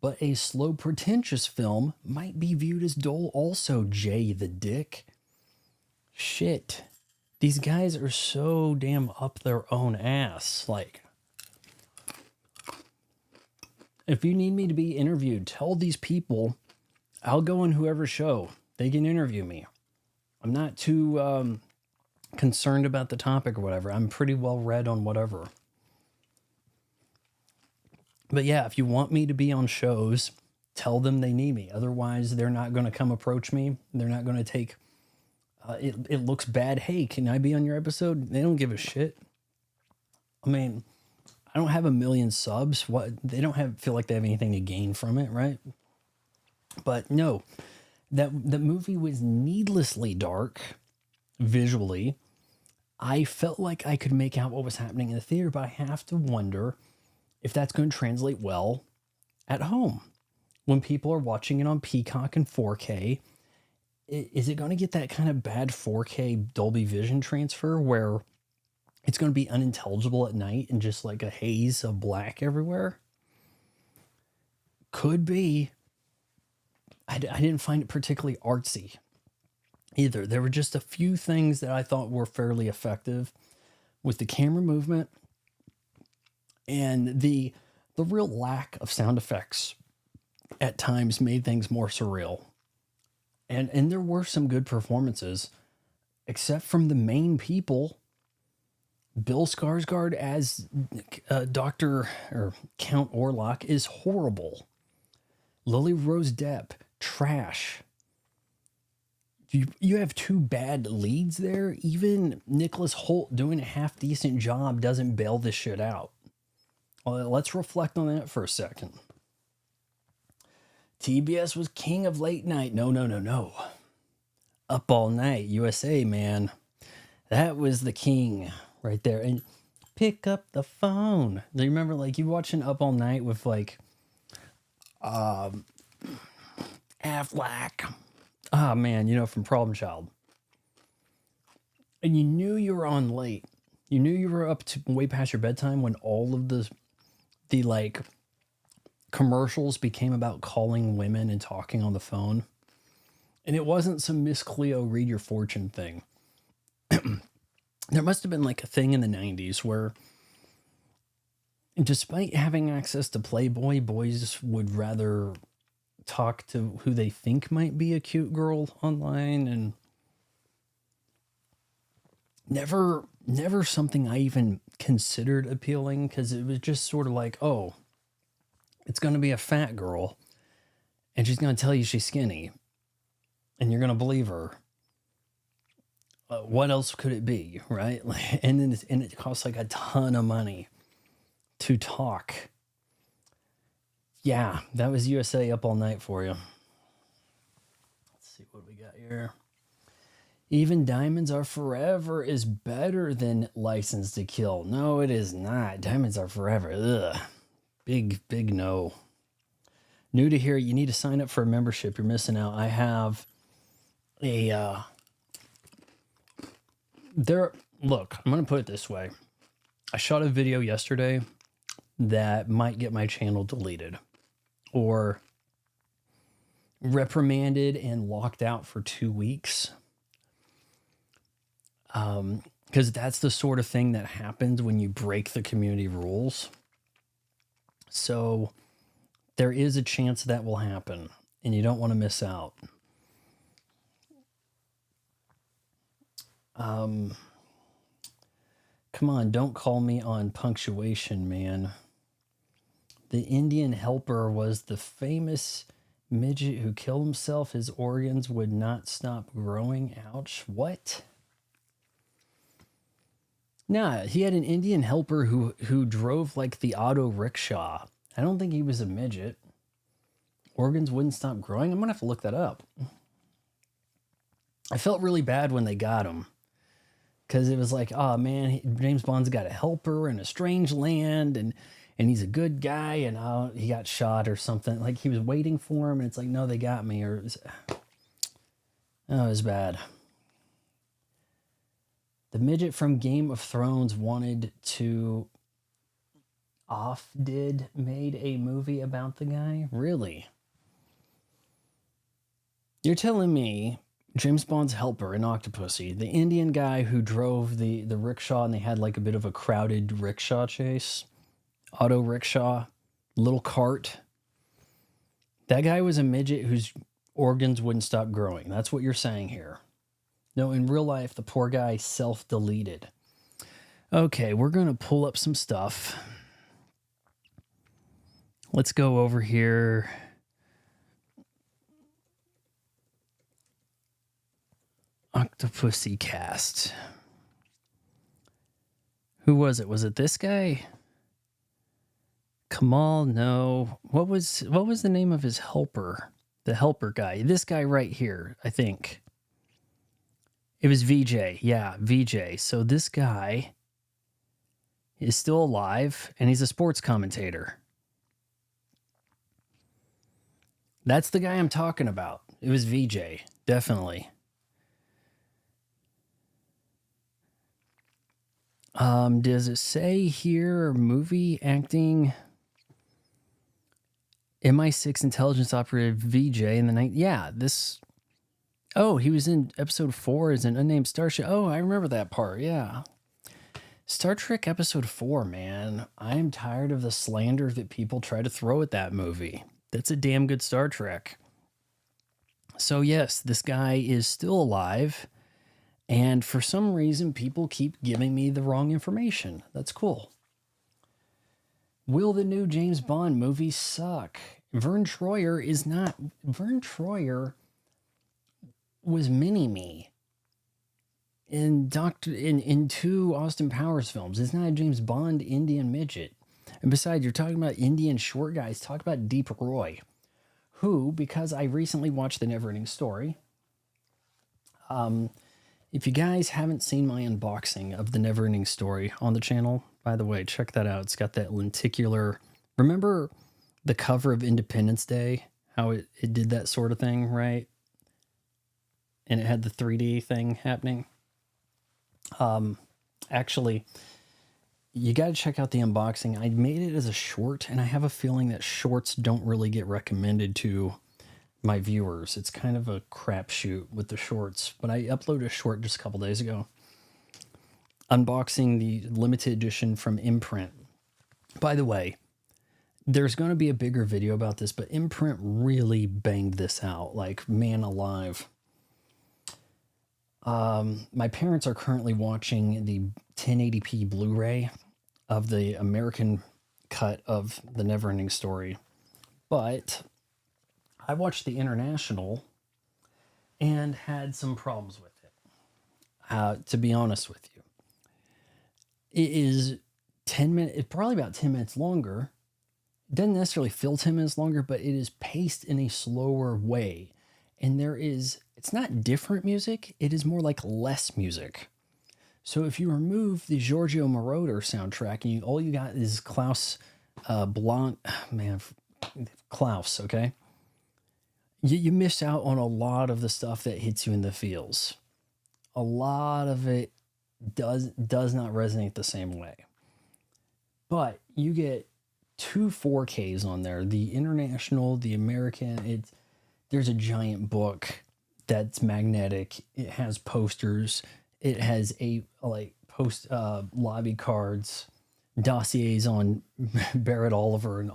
but a slow, pretentious film might be viewed as dull also, Jay the Dick. Shit. These guys are so damn up their own ass. Like, if you need me to be interviewed, tell these people I'll go on whoever's show. They can interview me. I'm not too concerned about the topic or whatever. I'm pretty well read on whatever. But yeah, if you want me to be on shows, tell them they need me. Otherwise, they're not going to come approach me. They're not going to take, it looks bad. Hey, can I be on your episode? They don't give a shit. I mean, I don't have a million subs. What, they don't feel like they have anything to gain from it, right? But no, the movie was needlessly dark visually. I felt like I could make out what was happening in the theater, but I have to wonder if that's going to translate well at home. When people are watching it on Peacock and 4K, is it going to get that kind of bad 4K Dolby Vision transfer where it's going to be unintelligible at night and just like a haze of black everywhere? Could be. I didn't find it particularly artsy either. There were just a few things that I thought were fairly effective with the camera movement and the real lack of sound effects at times made things more surreal. And there were some good performances, except from the main people. Bill Skarsgård as Dr. or Count Orlok is horrible. Lily Rose Depp, trash. You have two bad leads there. Even Nicholas Hoult doing a half decent job doesn't bail this shit out. Well, let's reflect on that for a second. TBS was king of late night. No. Up All Night, USA, man. That was the king right there. And pick up the phone. Do you remember, like, you watching Up All Night with, like, Affleck. Ah, man, you know, from Problem Child. And you knew you were on late. You knew you were up to way past your bedtime when all of the like commercials became about calling women and talking on the phone. And it wasn't some Miss Cleo read your fortune thing. There must have been like a thing in the 90s where, despite having access to Playboy, boys would rather talk to who they think might be a cute girl online, and never something I even considered appealing, because it was just sort of like, oh, it's going to be a fat girl and she's going to tell you she's skinny and you're going to believe her. What else could it be, right? And then it costs like a ton of money to talk. Yeah, that was USA Up All Night for you. Let's see what we got here. Even Diamonds Are Forever is better than License to Kill. No, it is not. Diamonds Are Forever. Ugh. Big no. New to here, you need to sign up for a membership. You're missing out. I have a... Look, I'm going to put it this way. I shot a video yesterday that might get my channel deleted or reprimanded and locked out for 2 weeks. because that's the sort of thing that happens when you break the community rules. So there is a chance that will happen, and you don't want to miss out. Come on, don't call me on punctuation, man. The Indian helper was the famous midget who killed himself. His organs would not stop growing. Ouch. What? Nah, he had an Indian helper who drove like the auto rickshaw. I don't think he was a midget. Organs wouldn't stop growing. I'm gonna have to look that up. I felt really bad when they got him, because it was like, oh man, James Bond's got a helper in a strange land, and he's a good guy, and he got shot or something. Like he was waiting for him, and it's like, no, they got me. Or it was bad. The midget from Game of Thrones wanted to made a movie about the guy? Really? You're telling me James Bond's helper in Octopussy, the Indian guy who drove the rickshaw and they had like a bit of a crowded rickshaw chase, auto rickshaw, little cart, that guy was a midget whose organs wouldn't stop growing. That's what you're saying here. No, in real life, the poor guy self-deleted. Okay, we're going to pull up some stuff. Let's go over here. Octopussy cast. Who was it? Was it this guy? Kamal? No. What was the name of his helper? The helper guy. This guy right here, I think. It was VJ. Yeah, VJ. So this guy is still alive, and he's a sports commentator. That's the guy I'm talking about. It was VJ, definitely. Does it say here movie acting? MI6 intelligence operative VJ in the night? Yeah, this. Oh, he was in episode 4 as an unnamed starship. Oh, I remember that part. Yeah. Star Trek episode 4, man. I am tired of the slander that people try to throw at that movie. That's a damn good Star Trek. So yes, this guy is still alive. And for some reason, people keep giving me the wrong information. That's cool. Will the new James Bond movie suck? Vern Troyer is not. Vern Troyer was Mini-Me in two Austin Powers films. It's not a James Bond Indian midget. And besides, you're talking about Indian short guys. Talk about Deep Roy, who, because I recently watched The Neverending Story, if you guys haven't seen my unboxing of The Neverending Story on the channel, by the way, check that out. It's got that lenticular... Remember the cover of Independence Day? How it did that sort of thing, right? And it had the 3D thing happening. Actually, you got to check out the unboxing. I made it as a short, and I have a feeling that shorts don't really get recommended to my viewers. It's kind of a crapshoot with the shorts, but I uploaded a short just a couple days ago unboxing the limited edition from Imprint. By the way, there's going to be a bigger video about this, but Imprint really banged this out, like, man alive. My parents are currently watching the 1080p Blu-ray of the American cut of The Neverending Story, but I watched the international and had some problems with it, to be honest with you. It is 10 minutes, it's probably about 10 minutes longer. It doesn't necessarily feel 10 minutes longer, but it is paced in a slower way. And it's not different music, it is more like less music. So if you remove the Giorgio Moroder soundtrack and all you got is Klaus Klaus, okay? You miss out on a lot of the stuff that hits you in the feels. A lot of it does not resonate the same way. But you get 2 4Ks on there. The international, the American, there's a giant book that's magnetic. It has posters. it has a like post lobby cards, dossiers on Barrett Oliver, and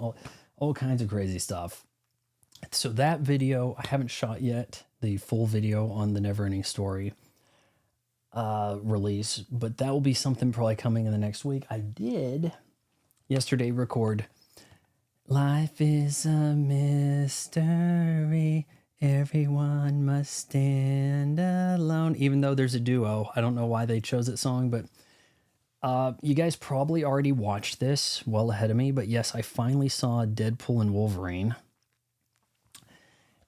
all kinds of crazy stuff. So that video I haven't shot yet, the full video on the Neverending Story release, but that will be something probably coming in the next week. I did yesterday record Life is a mystery, everyone must stand alone, even though there's a duo. I don't know why they chose that song, but you guys probably already watched this well ahead of me, but yes, I finally saw Deadpool and Wolverine.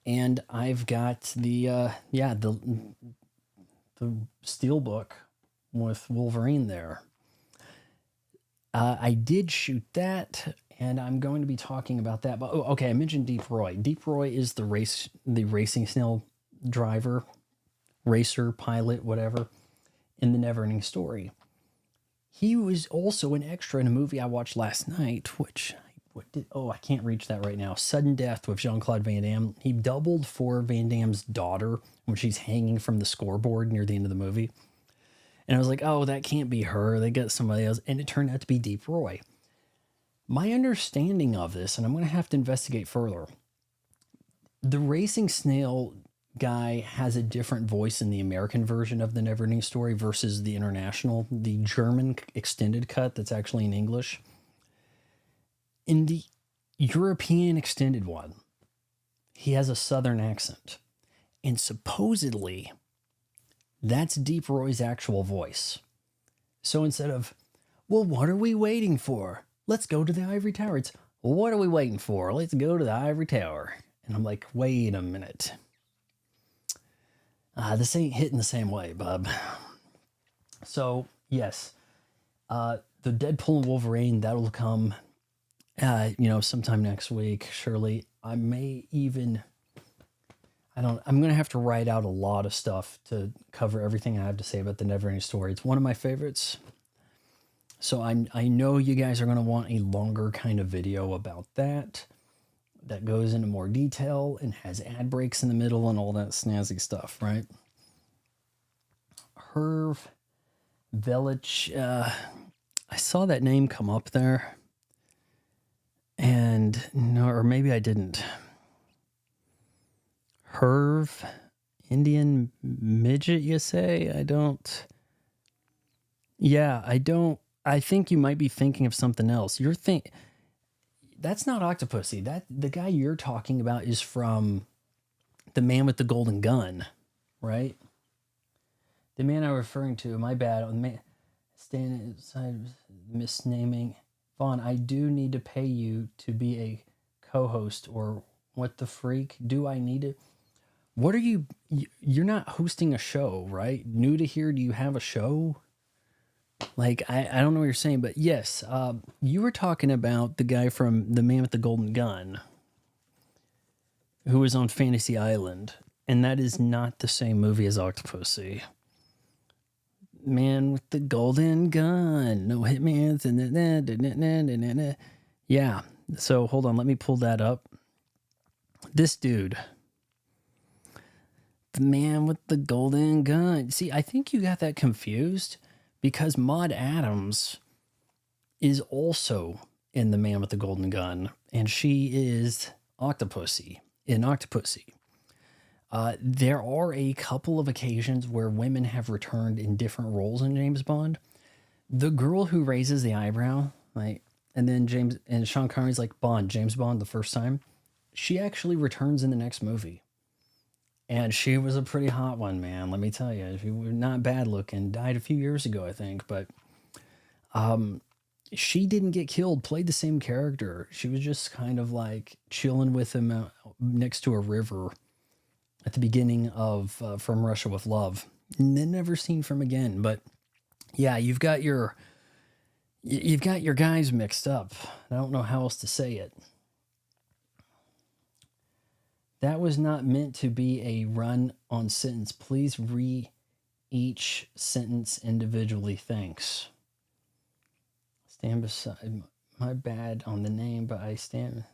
And I've got the steelbook with Wolverine there. I did shoot that, and I'm going to be talking about that. But okay, I mentioned Deep Roy. Deep Roy is the racing snail driver, racer, pilot, whatever, in the Neverending Story. He was also an extra in a movie I watched last night, which I can't reach that right now. Sudden Death with Jean-Claude Van Damme. He doubled for Van Damme's daughter when she's hanging from the scoreboard near the end of the movie. And I was like, oh, that can't be her. They got somebody else. And it turned out to be Deep Roy. My understanding of this, and I'm going to have to investigate further, the racing snail guy has a different voice in the American version of the Neverending Story versus the international, the German extended cut that's actually in English. In the European extended one, he has a southern accent. And supposedly, that's Deep Roy's actual voice. So instead of, well, what are we waiting for? Let's go to the Ivory Tower. It's, what are we waiting for? Let's go to the Ivory Tower. And I'm like, wait a minute. This ain't hitting the same way, bub. So, yes. The Deadpool and Wolverine, that'll come, sometime next week, surely. I may even... I'm going to have to write out a lot of stuff to cover everything I have to say about the Neverending Story. It's one of my favorites. So I know you guys are going to want a longer kind of video about that goes into more detail and has ad breaks in the middle and all that snazzy stuff, right? Hervé Villechaize, I saw that name come up there. And no, or maybe I didn't. Hervé, Indian midget, you say? I don't. Yeah, I don't. I think you might be thinking of something else. That's not Octopussy. The guy you're talking about is from The Man with the Golden Gun, right? The man I'm referring to, my bad, standing inside misnaming. Vaughn, I do need to pay you to be a co-host, or what the freak? Do I need to? What are you? You're not hosting a show, right? New to here, do you have a show? Like, I don't know what you're saying, but yes, you were talking about the guy from The Man with the Golden Gun who was on Fantasy Island, and that is not the same movie as Octopussy. Man with the Golden Gun, no hitmans, and yeah. So hold on, let me pull that up. This dude, the Man with the Golden Gun. See, I think you got that confused because Maud Adams is also in The Man with the Golden Gun, and she is Octopussy in Octopussy. There are a couple of occasions where women have returned in different roles in James Bond. The girl who raises the eyebrow, like, and then Sean Connery's like, James Bond the first time, she actually returns in the next movie. And she was a pretty hot one, man. Let me tell you, she was not bad looking. Died a few years ago, I think. But she didn't get killed. Played the same character. She was just kind of like chilling with him next to a river at the beginning of From Russia with Love. And then never seen from again. But yeah, you've got your guys mixed up. I don't know how else to say it. That was not meant to be a run-on sentence. Please read each sentence individually. Thanks. Stand beside. My bad on the name, but I stand.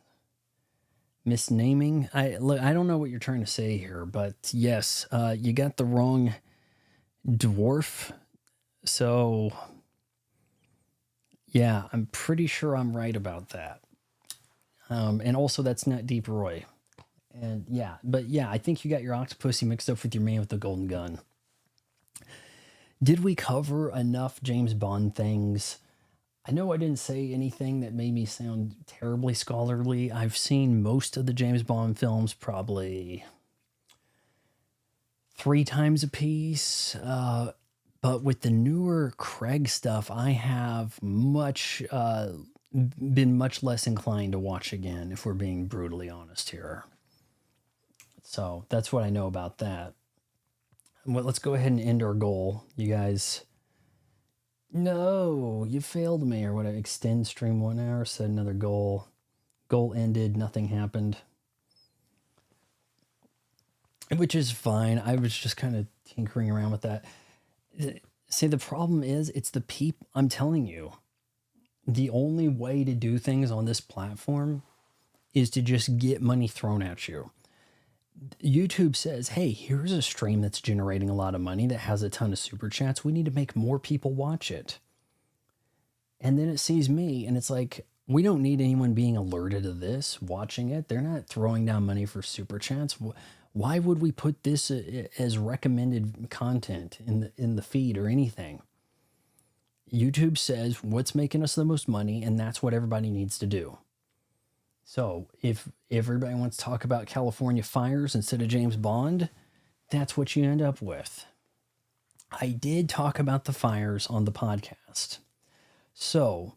Misnaming. I don't know what you're trying to say here, but yes, you got the wrong Dwarf. So, yeah, I'm pretty sure I'm right about that. And also, that's not Deep Roy. And yeah, but yeah, I think you got your Octopussy mixed up with your man with the golden gun. Did we cover enough James Bond things? I know I didn't say anything that made me sound terribly scholarly. I've seen most of the James Bond films probably 3 times a piece. But with the newer Craig stuff, I have been much less inclined to watch again, if we're being brutally honest here. So that's what I know about that. Well, let's go ahead and end our goal, you guys. No, you failed me, or what? Extend stream 1 hour, set another goal. Goal ended, nothing happened. Which is fine. I was just kind of tinkering around with that. See, the problem is, it's the people. I'm telling you, the only way to do things on this platform is to just get money thrown at you. YouTube says, hey, here's a stream that's generating a lot of money that has a ton of super chats. We need to make more people watch it. And then it sees me, and it's like, we don't need anyone being alerted to this, watching it. They're not throwing down money for super chats. Why would we put this as recommended content in the feed or anything? YouTube says what's making us the most money, and that's what everybody needs to do. So if everybody wants to talk about California fires instead of James Bond, that's what you end up with. I did talk about the fires on the podcast. So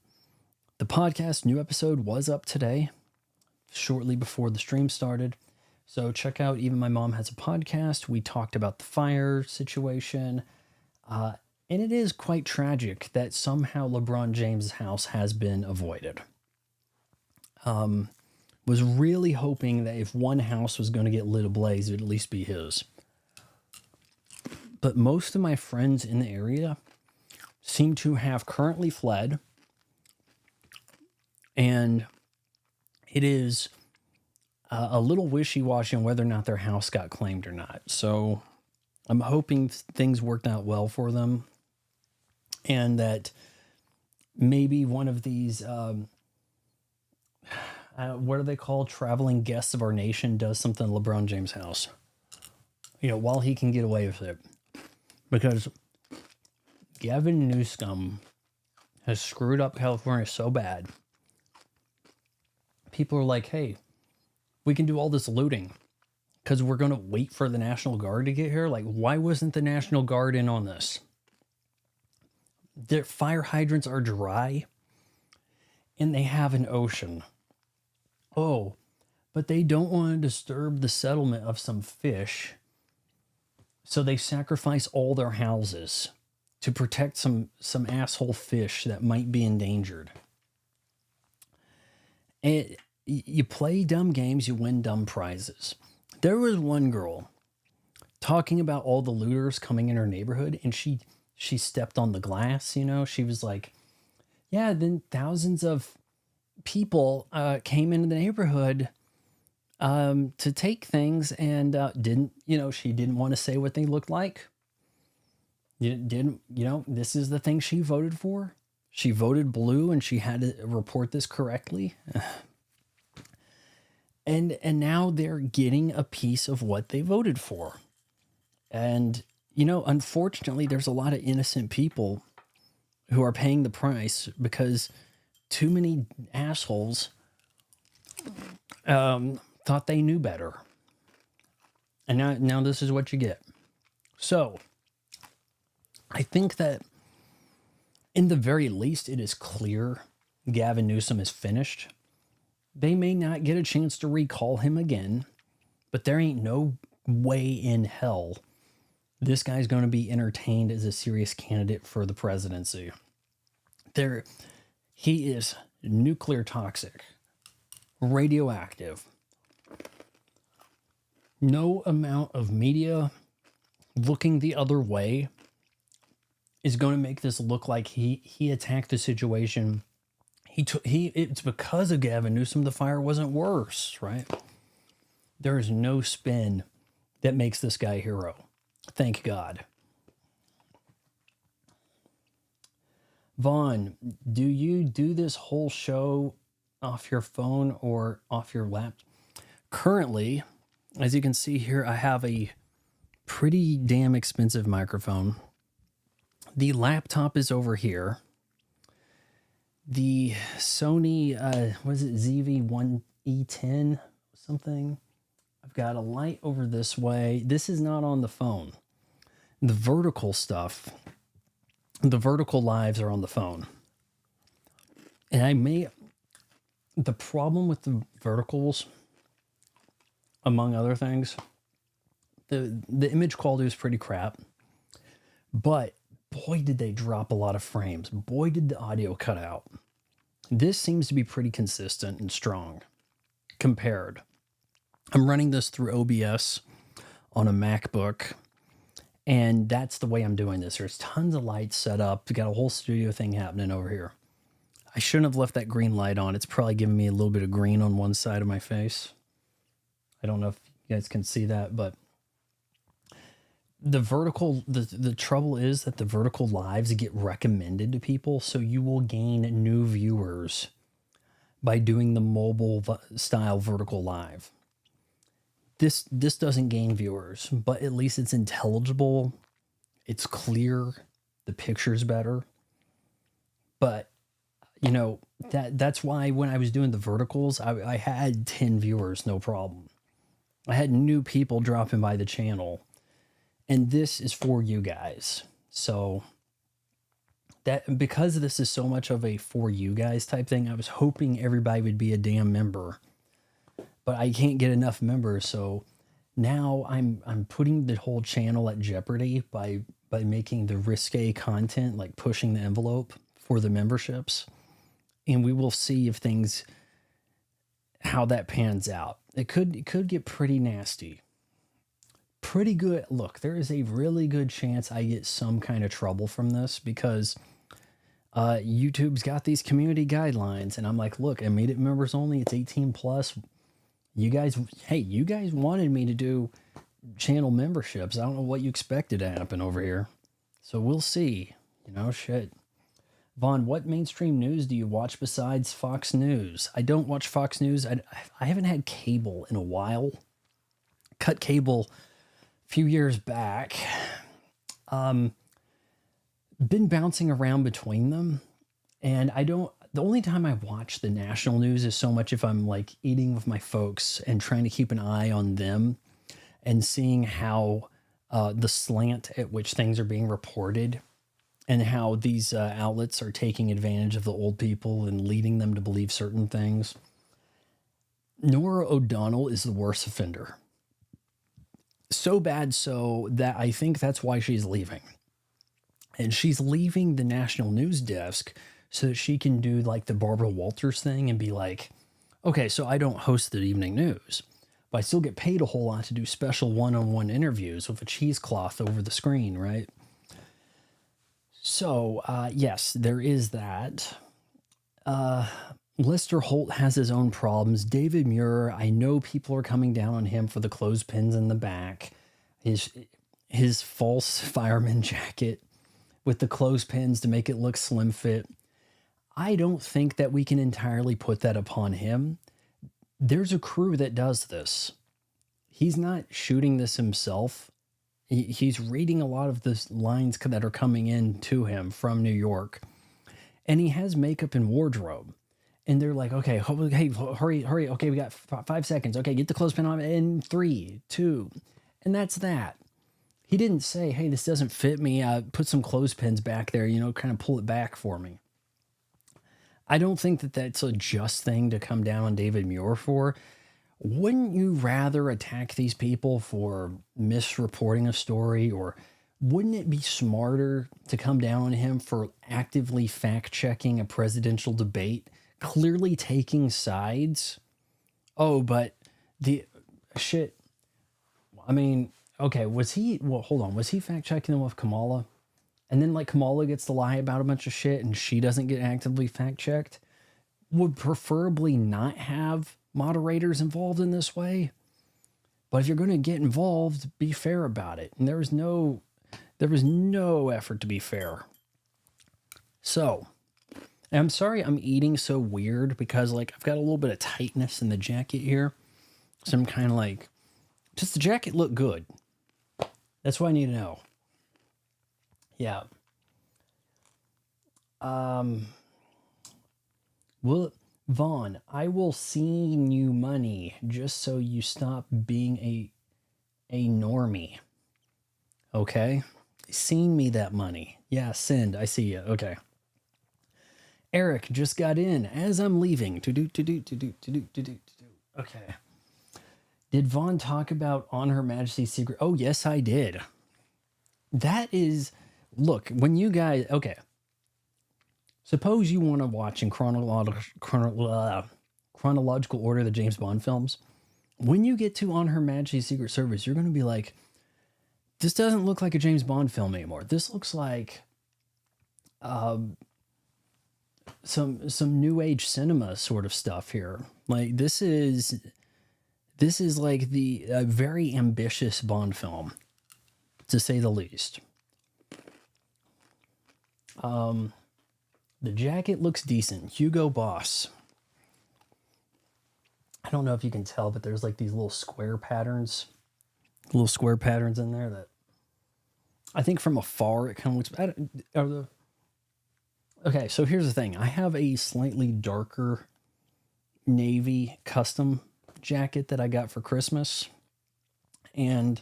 the podcast new episode was up today, shortly before the stream started. So check out Even My Mom Has a Podcast. We talked about the fire situation. And it is quite tragic that somehow LeBron James' house has been avoided. Was really hoping that if one house was going to get lit ablaze, it would at least be his. But most of my friends in the area seem to have currently fled. And it is a little wishy-washy on whether or not their house got claimed or not. So I'm hoping things worked out well for them. And that maybe one of these... what are they called? Traveling guests of our nation does something to LeBron James' house. While he can get away with it. Because Gavin Newsom has screwed up California so bad. People are like, hey, we can do all this looting because we're going to wait for the National Guard to get here. Like, why wasn't the National Guard in on this? Their fire hydrants are dry and they have an ocean. Oh, but they don't want to disturb the settlement of some fish. So they sacrifice all their houses to protect some asshole fish that might be endangered. And you play dumb games, you win dumb prizes. There was one girl talking about all the looters coming in her neighborhood, and she stepped on the glass, She was like, yeah, then thousands of people came into the neighborhood to take things and she didn't want to say what they looked like. This is the thing she voted for. She voted blue and she had to report this correctly. And now they're getting a piece of what they voted for. And, unfortunately, there's a lot of innocent people who are paying the price because too many assholes thought they knew better. And now this is what you get. So, I think that in the very least, it is clear Gavin Newsom is finished. They may not get a chance to recall him again, but there ain't no way in hell this guy's going to be entertained as a serious candidate for the presidency. He is nuclear toxic, radioactive. No amount of media looking the other way is going to make this look like he attacked the situation. It's because of Gavin Newsom the fire wasn't worse, right? There is no spin that makes this guy a hero. Thank God. Vaughn, do you do this whole show off your phone or off your laptop? Currently, as you can see here, I have a pretty damn expensive microphone. The laptop is over here. The Sony, what is it, ZV-1E10 something? I've got a light over this way. This is not on the phone. The vertical stuff, the vertical lives are on the phone. And the problem with the verticals, among other things, the image quality is pretty crap, but boy, did they drop a lot of frames. Boy, did the audio cut out. This seems to be pretty consistent and strong compared. I'm running this through OBS on a MacBook, and that's the way I'm doing this. There's tons of lights set up. We got a whole studio thing happening over here. I shouldn't have left that green light on. It's probably giving me a little bit of green on one side of my face. I don't know if you guys can see that, but the vertical, the trouble is that the vertical lives get recommended to people, so you will gain new viewers by doing the mobile style vertical live. This doesn't gain viewers, but at least it's intelligible, it's clear, the picture's better. But you know, that's why when I was doing the verticals, I had 10 viewers, no problem. I had new people dropping by the channel. And this is for you guys. So that because this is so much of a for you guys type thing, I was hoping everybody would be a damn member. But I can't get enough members, so now I'm putting the whole channel at jeopardy by making the risque content, like pushing the envelope for the memberships. And we will see if how that pans out. It could get pretty nasty. Pretty good. Look, there is a really good chance I get some kind of trouble from this because YouTube's got these community guidelines, and I'm like, look, immediate members only. It's 18 plus. You guys wanted me to do channel memberships. I don't know what you expected to happen over here. So we'll see. You know, shit. Vaughn, what mainstream news do you watch besides Fox News? I don't watch Fox News. I haven't had cable in a while. Cut cable few years back. Been bouncing around between them, and the only time I watch the national news is so much if I'm like eating with my folks and trying to keep an eye on them and seeing how the slant at which things are being reported and how these outlets are taking advantage of the old people and leading them to believe certain things. Norah O'Donnell is the worst offender. So bad so that I think that's why she's leaving. And she's leaving the national news desk so that she can do like the Barbara Walters thing and be like, okay, so I don't host the evening news, but I still get paid a whole lot to do special one-on-one interviews with a cheesecloth over the screen, right? So, yes, there is that. Lester Holt has his own problems. David Muir, I know people are coming down on him for the clothespins in the back. His false fireman jacket with the clothespins to make it look slim fit. I don't think that we can entirely put that upon him. There's a crew that does this. He's not shooting this himself. He's reading a lot of the lines that are coming in to him from New York. And he has makeup and wardrobe. And they're like, okay, hey, hurry. Okay, we got 5 seconds. Okay, get the clothespin on in 3, 2. And that's that. He didn't say, hey, this doesn't fit me. Put some clothespins back there, kind of pull it back for me. I don't think that that's a just thing to come down on David Muir for. Wouldn't you rather attack these people for misreporting a story? Or wouldn't it be smarter to come down on him for actively fact-checking a presidential debate, clearly taking sides? Oh, but the shit, I mean, okay, was he fact-checking them with Kamala? And then, like, Kamala gets to lie about a bunch of shit and she doesn't get actively fact-checked? Would preferably not have moderators involved in this way. But if you're going to get involved, be fair about it. And there was no effort to be fair. So, and I'm sorry I'm eating so weird because like I've got a little bit of tightness in the jacket here. So I'm kind of like, does the jacket look good? That's what I need to know. Yeah. Well, Vaughn, I will send you money just so you stop being a normie. Okay? Send me that money. Yeah, send. I see you. Okay. Eric just got in as I'm leaving. To do to do to do to do to do to do. Okay. Did Vaughn talk about On Her Majesty's Secret? Oh, yes, I did. That is, look, when you guys, okay. Suppose you want to watch in chronological order the James Bond films. When you get to On Her Majesty's Secret Service, you're going to be like, this doesn't look like a James Bond film anymore. This looks like some new age cinema sort of stuff here. Like this is like the very ambitious Bond film, to say the least. The jacket looks decent. Hugo Boss. I don't know if you can tell, but there's like these little square patterns in there that I think from afar it kind of looks. Okay, so here's the thing. I have a slightly darker navy custom jacket that I got for Christmas, and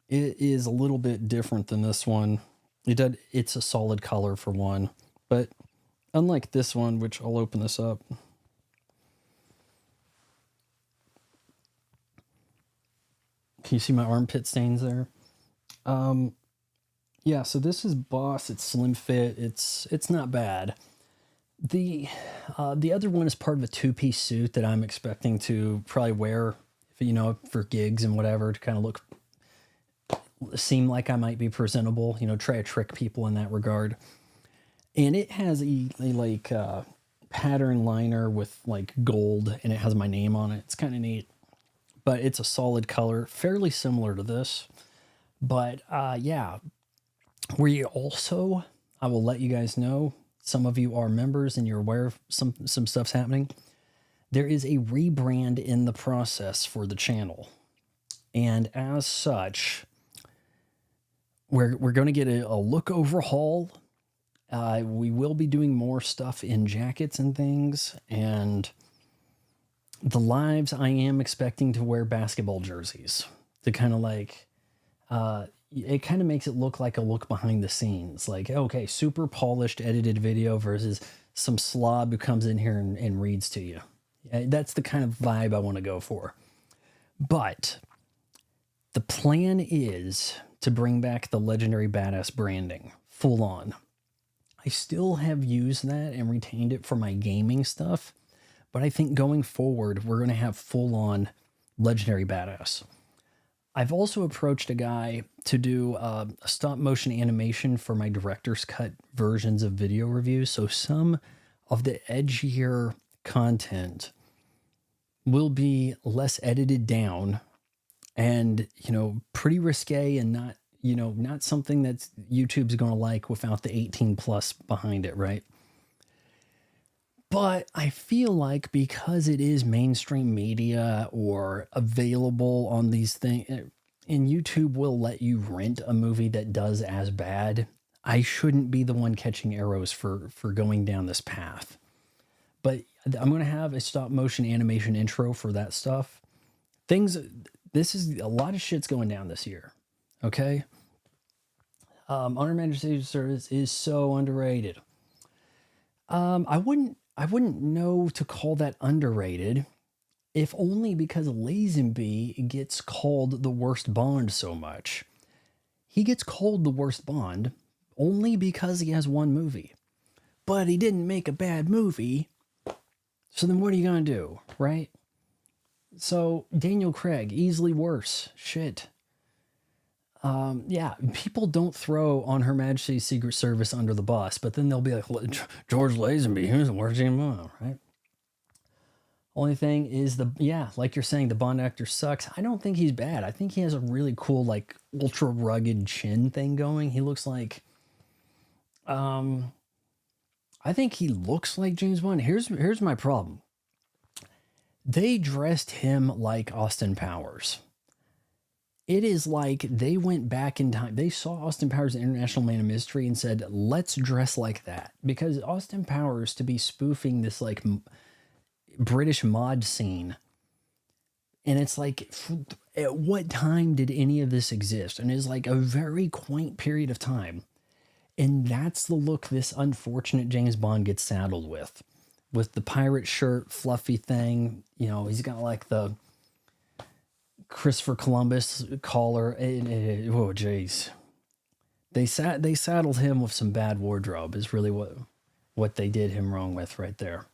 it is a little bit different than this one. It's a solid color for one, but unlike this one, which I'll open this up. Can you see my armpit stains there? Yeah, so this is Boss. It's slim fit. It's not bad. The other one is part of a two-piece suit that I'm expecting to probably wear, for gigs and whatever, to kind of seem like I might be presentable, try to trick people in that regard. And it has a pattern liner with like gold, and it has my name on it. It's kind of neat, but it's a solid color, fairly similar to this. But yeah, I will let you guys know, some of you are members and you're aware of some stuff's happening. There is a rebrand in the process for the channel. And as such, we're going to get a look overhaul. We will be doing more stuff in jackets and things. And the lives, I am expecting to wear basketball jerseys to kind of like, it kind of makes it look like a look behind the scenes. Like, okay, super polished edited video versus some slob who comes in here and reads to you. That's the kind of vibe I want to go for. But the plan is to bring back the Legendary Badass branding full on. I still have used that and retained it for my gaming stuff, but I think going forward, we're going to have full on Legendary Badass. I've also approached a guy to do a stop motion animation for my director's cut versions of video reviews. So some of the edgier content will be less edited down and, pretty risque and not something that's YouTube's going to like without the 18 plus behind it, right? But I feel like because it is mainstream media or available on these things, and YouTube will let you rent a movie that does as bad, I shouldn't be the one catching arrows for going down this path. But I'm going to have a stop motion animation intro for that stuff. This is a lot of shit's going down this year. Okay. On Her Majesty's Service is so underrated. I wouldn't know to call that underrated, if only because Lazenby gets called the worst Bond so much. He gets called the worst Bond only because he has one movie. But he didn't make a bad movie, so then what are you going to do, right? So Daniel Craig, easily worse. Shit. Yeah, people don't throw On Her Majesty's Secret Service under the bus, but then they'll be like, George Lazenby, who's the worst James Bond, right? Only thing is like you're saying, the Bond actor sucks. I don't think he's bad. I think he has a really cool, like, ultra rugged chin thing going. He looks like Um, I think he looks like James Bond. Here's my problem. They dressed him like Austin Powers. It is like they went back in time. They saw Austin Powers, the International Man of Mystery, and said, "Let's dress like that." Because Austin Powers to be spoofing this like British mod scene, and it's like, at what time did any of this exist? And it's like a very quaint period of time. And that's the look this unfortunate James Bond gets saddled with the pirate shirt, fluffy thing. You know, he's got like the Christopher Columbus collar. Oh, jeez. They saddled him with some bad wardrobe. Is really what they did him wrong with right there.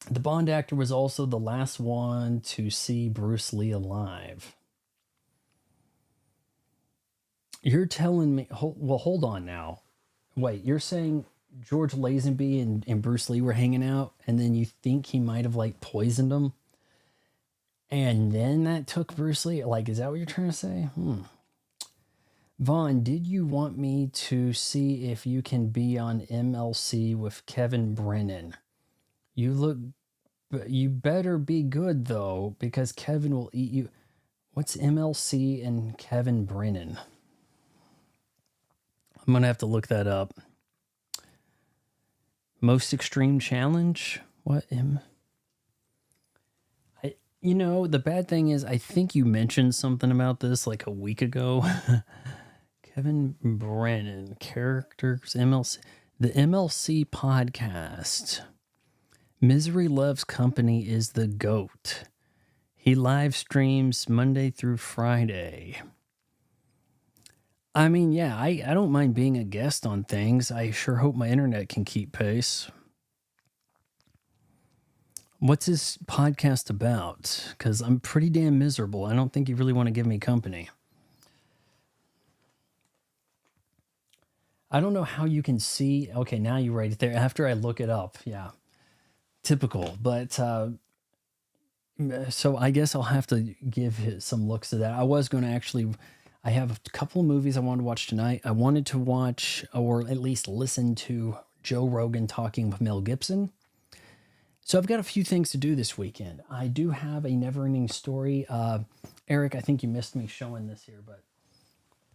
The Bond actor was also the last one to see Bruce Lee alive. You're telling me? Hold on now. Wait, you're saying George Lazenby and Bruce Lee were hanging out, and then you think he might have like poisoned him, and then that took Bruce Lee? Like, is that what you're trying to say? Vaughn, did you want me to see if you can be on MLC with Kevin Brennan? You better be good though, because Kevin will eat you. What's MLC and Kevin Brennan? I'm gonna have to look that up. Most extreme challenge? What you know, the bad thing is I think you mentioned something about this like a week ago. Kevin Brennan, characters, MLC, the MLC podcast. Misery Loves Company is the GOAT. He live streams Monday through Friday. I mean, yeah, I don't mind being a guest on things. I sure hope my internet can keep pace. What's his podcast about? Because I'm pretty damn miserable. I don't think you really want to give me company. I don't know how you can see. Okay, now you write it there. After I look it up. Yeah. Typical. But so I guess I'll have to give some looks to that. I was going to actually... I have a couple of movies I wanted to watch tonight. I wanted to watch, or at least listen to, Joe Rogan talking with Mel Gibson. So I've got a few things to do this weekend. I do have a Neverending Story. Eric, I think you missed me showing this here, but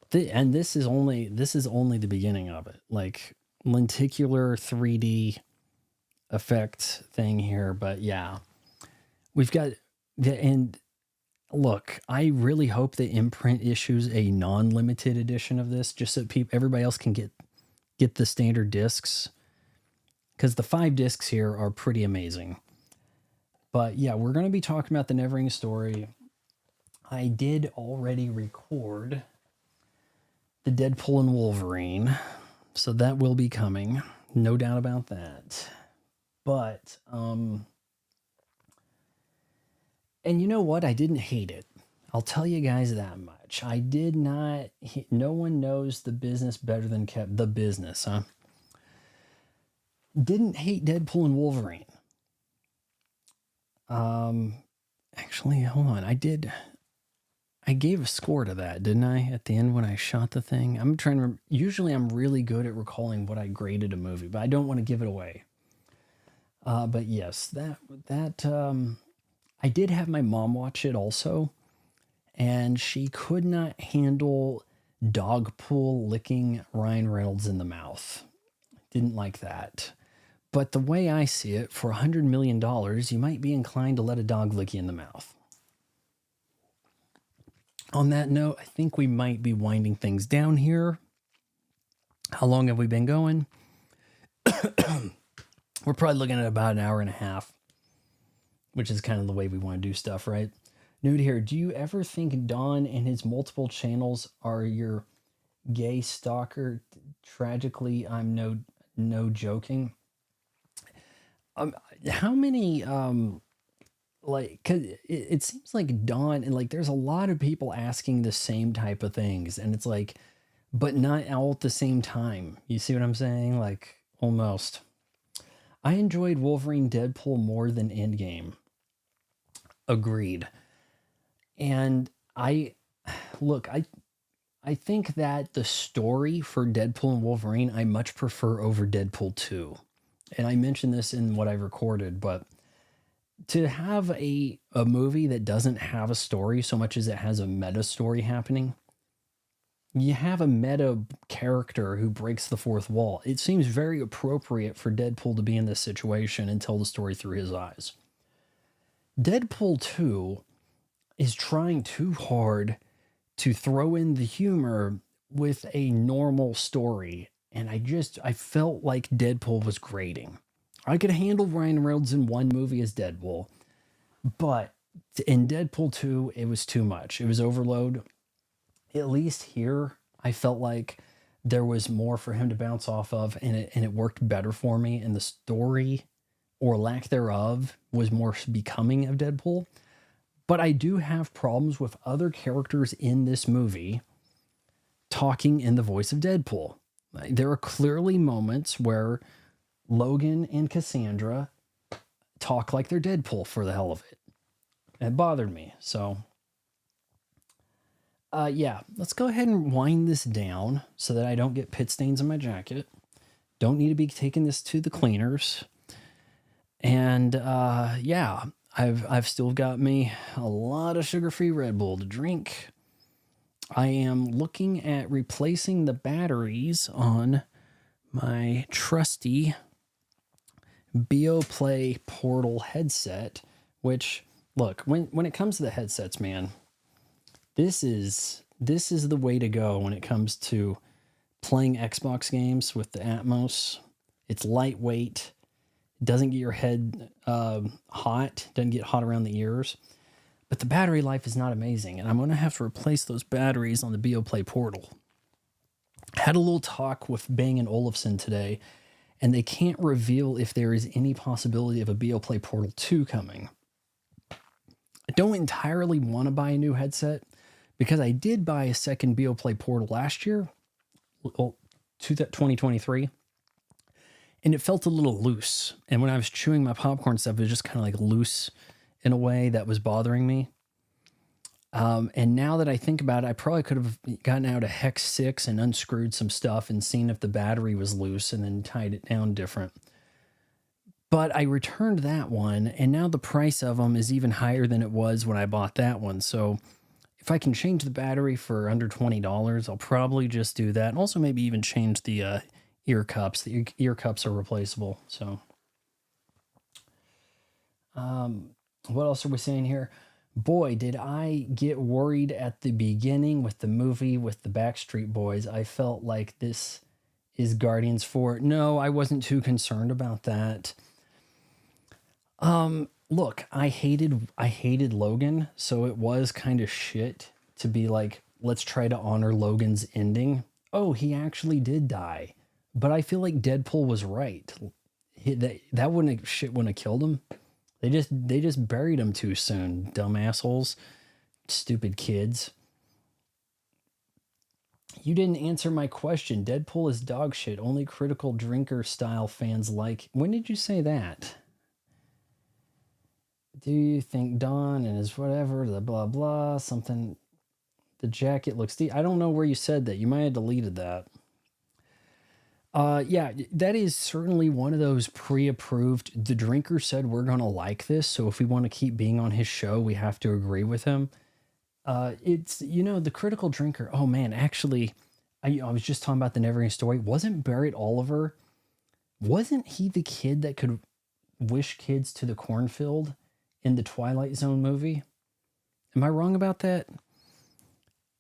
this is only the beginning of it. Like lenticular 3D effect thing here, but yeah, we've got and. Look, I really hope the imprint issues a non-limited edition of this, just so everybody else can get the standard discs, because the 5 discs here are pretty amazing. But yeah, we're going to be talking about the Neverending Story. I did already record the Deadpool and Wolverine, so that will be coming, no doubt about that. But and you know what? I didn't hate it. I'll tell you guys that much. I did not. No one knows the business better than the business, huh? Didn't hate Deadpool and Wolverine. Actually, hold on. I did. I gave a score to that, didn't I? At the end when I shot the thing. I'm trying to. Usually, I'm really good at recalling what I graded a movie, but I don't want to give it away. But yes, that. I did have my mom watch it also, and she could not handle Dogpool licking Ryan Reynolds in the mouth. Didn't like that. But the way I see it, for $100 million, you might be inclined to let a dog lick you in the mouth. On that note, I think we might be winding things down here. How long have we been going? We're probably looking at about an hour and a half, which is kind of the way we want to do stuff, right? Nude here, do you ever think Don and his multiple channels are your gay stalker? Tragically, I'm no joking. How many, like, cause it seems like Don, and like there's a lot of people asking the same type of things, and it's like, but not all at the same time. You see what I'm saying? Like, almost. I enjoyed Wolverine Deadpool more than Endgame. Agreed. And look, I think that the story for Deadpool and Wolverine, I much prefer over Deadpool 2. And I mentioned this in what I recorded, but to have a movie that doesn't have a story so much as it has a meta story happening, you have a meta character who breaks the fourth wall. It seems very appropriate for Deadpool to be in this situation and tell the story through his eyes. Deadpool 2 is trying too hard to throw in the humor with a normal story. And I felt like Deadpool was grating. I could handle Ryan Reynolds in one movie as Deadpool, but in Deadpool 2, it was too much. It was overload. At least here, I felt like there was more for him to bounce off of, and it worked better for me. And the story, or lack thereof, was more becoming of Deadpool. But I do have problems with other characters in this movie talking in the voice of Deadpool. There are clearly moments where Logan and Cassandra talk like they're Deadpool for the hell of it. It bothered me. So, yeah, let's go ahead and wind this down so that I don't get pit stains on my jacket. Don't need to be taking this to the cleaners. And yeah, I've still got me a lot of sugar-free Red Bull to drink. I am looking at replacing the batteries on my trusty Beoplay Portal headset, which, look, when it comes to the headsets, man, this is the way to go when it comes to playing Xbox games with the Atmos. It's lightweight. Doesn't get your head hot, doesn't get hot around the ears, but the battery life is not amazing, and I'm going to have to replace those batteries on the Beoplay Portal. Had a little talk with Bang & Olufsen today, and they can't reveal if there is any possibility of a Beoplay Portal 2 coming. I don't entirely want to buy a new headset, because I did buy a second Beoplay Portal last year, 2023, and it felt a little loose. And when I was chewing my popcorn stuff, it was just kind of like loose in a way that was bothering me. And now that I think about it, I probably could have gotten out a Hex 6 and unscrewed some stuff and seen if the battery was loose and then tied it down different. But I returned that one, and now the price of them is even higher than it was when I bought that one. So if I can change the battery for under $20, I'll probably just do that. And also maybe even change the ear cups. The ear cups are replaceable. So what else are we saying here? Boy, did I get worried at the beginning with the movie with the Backstreet Boys. I felt like this is Guardians 4. No, I wasn't too concerned about that. Look, I hated Logan, so it was kind of shit to be like, let's try to honor Logan's ending. Oh, he actually did die. But I feel like Deadpool was right. That wouldn't have killed him. They just buried him too soon, dumb assholes, stupid kids. You didn't answer my question. Deadpool is dog shit. Only Critical Drinker style fans like. When did you say that? Do you think Don and his whatever, the blah blah, something, the jacket looks I don't know where you said that. You might have deleted that. Yeah, that is certainly one of those pre-approved. The drinker said we're going to like this, so if we want to keep being on his show, we have to agree with him. It's, the Critical Drinker. Oh man, actually, I was just talking about the Neverending Story. Wasn't Barrett Oliver, wasn't he the kid that could wish kids to the cornfield in the Twilight Zone movie? Am I wrong about that?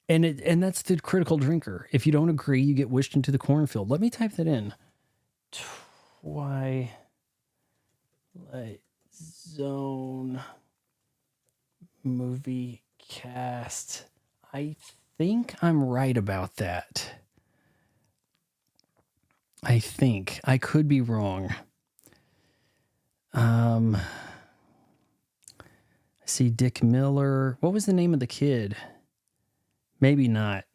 And that's the Critical Drinker. If you don't agree, you get wished into the cornfield. Let me type that in. Twilight Zone movie cast. I think I'm right about that. I think. I could be wrong. I see Dick Miller. What was the name of the kid? Maybe not.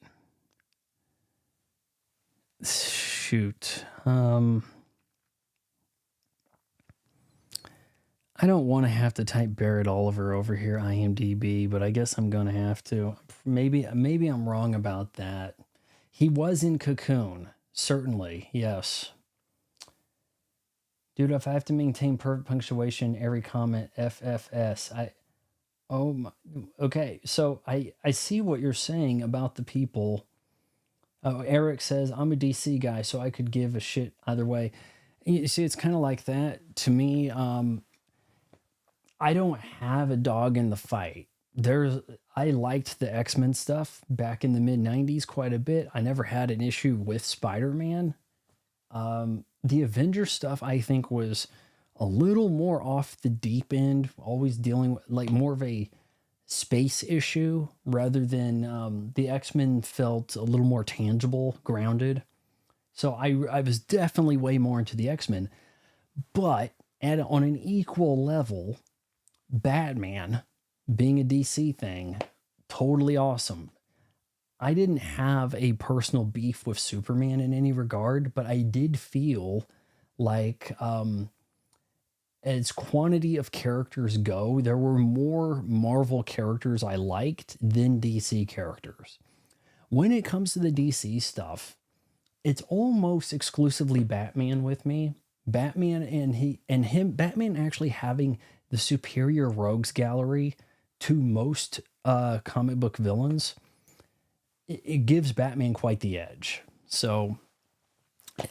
Shoot. I don't want to have to type Barrett Oliver over here, IMDb, but I guess I'm going to have to. Maybe I'm wrong about that. He was in Cocoon, certainly, yes. Dude, if I have to maintain perfect punctuation, every comment, FFS, oh my, okay. So I see what you're saying about the people. Oh, Eric says, I'm a DC guy, so I could give a shit either way. You see, it's kind of like that to me. I don't have a dog in the fight. I liked the X-Men stuff back in the mid 90s quite a bit. I never had an issue with Spider-Man. The Avengers stuff I think was a little more off the deep end, always dealing with like more of a space issue rather than the X-Men felt a little more tangible, grounded. So I was definitely way more into the X-Men, but on an equal level, Batman being a DC thing, totally awesome. I didn't have a personal beef with Superman in any regard, but I did feel like, as quantity of characters go, there were more Marvel characters I liked than DC characters. When it comes to the DC stuff, it's almost exclusively Batman with me. Batman Batman actually having the superior rogues gallery to most comic book villains, it gives Batman quite the edge. So,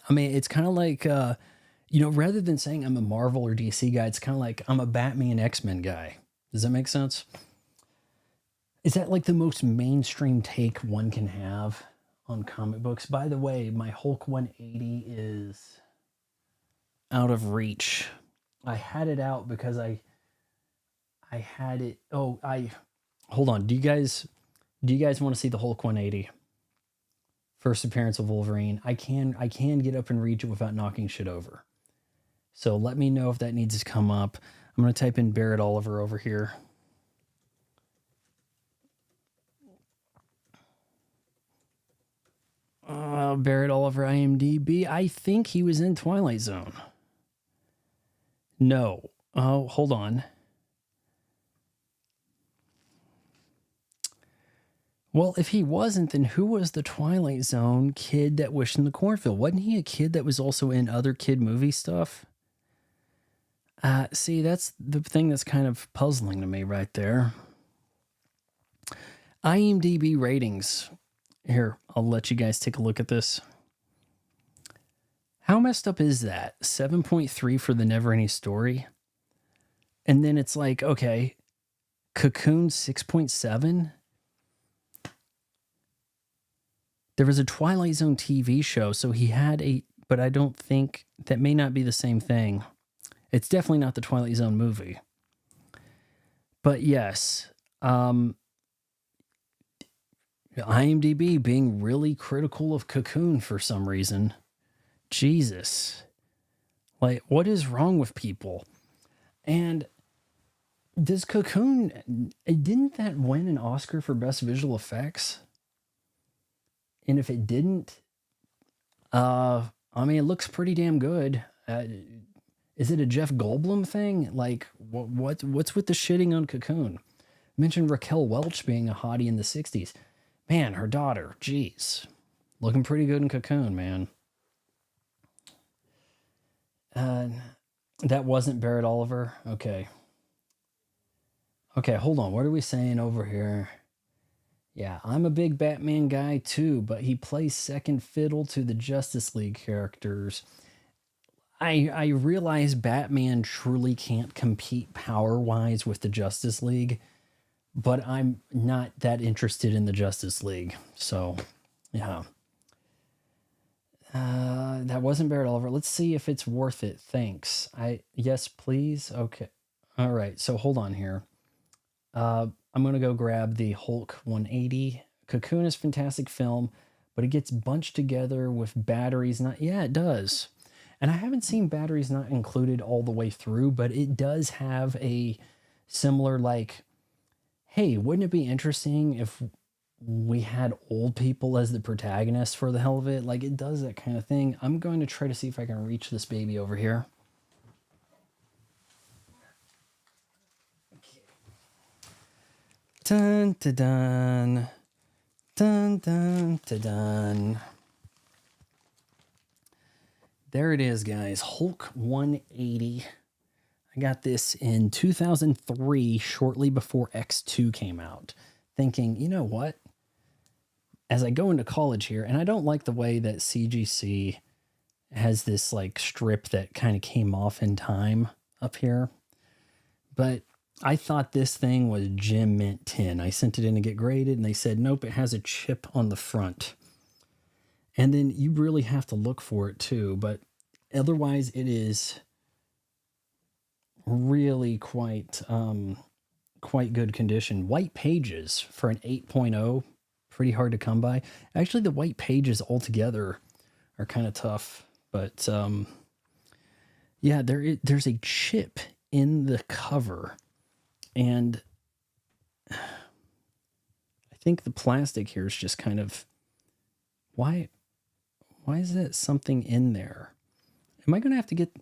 I mean, it's kind of like, rather than saying I'm a Marvel or DC guy, it's kind of like I'm a Batman X-Men guy. Does that make sense? Is that like the most mainstream take one can have on comic books? By the way, my Hulk 180 is out of reach. I had it out because I had it. Oh, hold on. Do you guys want to see the Hulk 180? First appearance of Wolverine. I can get up and reach it without knocking shit over. So let me know if that needs to come up. I'm going to type in Barrett Oliver over here. Barrett Oliver IMDb. I think he was in Twilight Zone. No. Oh, hold on. Well, if he wasn't, then who was the Twilight Zone kid that wished in the cornfield? Wasn't he a kid that was also in other kid movie stuff? See, that's the thing that's kind of puzzling to me right there. IMDb ratings. Here, I'll let you guys take a look at this. How messed up is that? 7.3 for the Neverending Story. And then it's like, okay, Cocoon 6.7. There was a Twilight Zone TV show, so he had but I don't think that may not be the same thing. It's definitely not the Twilight Zone movie. But yes, IMDb being really critical of Cocoon for some reason. Jesus. Like, what is wrong with people? And does Cocoon, didn't that win an Oscar for Best Visual Effects? And if it didn't, I mean, it looks pretty damn good. Is it a Jeff Goldblum thing? Like, what's with the shitting on Cocoon? Mentioned Raquel Welch being a hottie in the 60s. Man, her daughter, geez. Looking pretty good in Cocoon, man. That wasn't Barrett Oliver? Okay. Okay, hold on. What are we saying over here? Yeah, I'm a big Batman guy too, but he plays second fiddle to the Justice League characters. I realize Batman truly can't compete power-wise with the Justice League, but I'm not that interested in the Justice League. So, yeah. That wasn't Barrett Oliver. Let's see if it's worth it. Thanks. Yes, please. Okay. All right. So hold on here. I'm going to go grab the Hulk 180. Cocoon is a fantastic film, but it gets bunched together with Batteries Not... Yeah, it does. And I haven't seen Batteries Not Included all the way through, but it does have a similar, like, hey, wouldn't it be interesting if we had old people as the protagonists for the hell of it? Like, it does that kind of thing. I'm going to try to see if I can reach this baby over here. Dun, dun, dun. Dun, dun, dun, dun. There it is, guys. Hulk 180. I got this in 2003, shortly before X2 came out, thinking, you know what? As I go into college here, and I don't like the way that CGC has this like strip that kind of came off in time up here, but I thought this thing was Gem Mint 10. I sent it in to get graded, and they said, nope, it has a chip on the front. And then you really have to look for it too, but otherwise it is really quite good condition. White pages for an 8.0, pretty hard to come by. Actually, the white pages altogether are kind of tough, but yeah, there's a chip in the cover, and I think the plastic here is just kind of, why is that something in there? Am I going to have to get...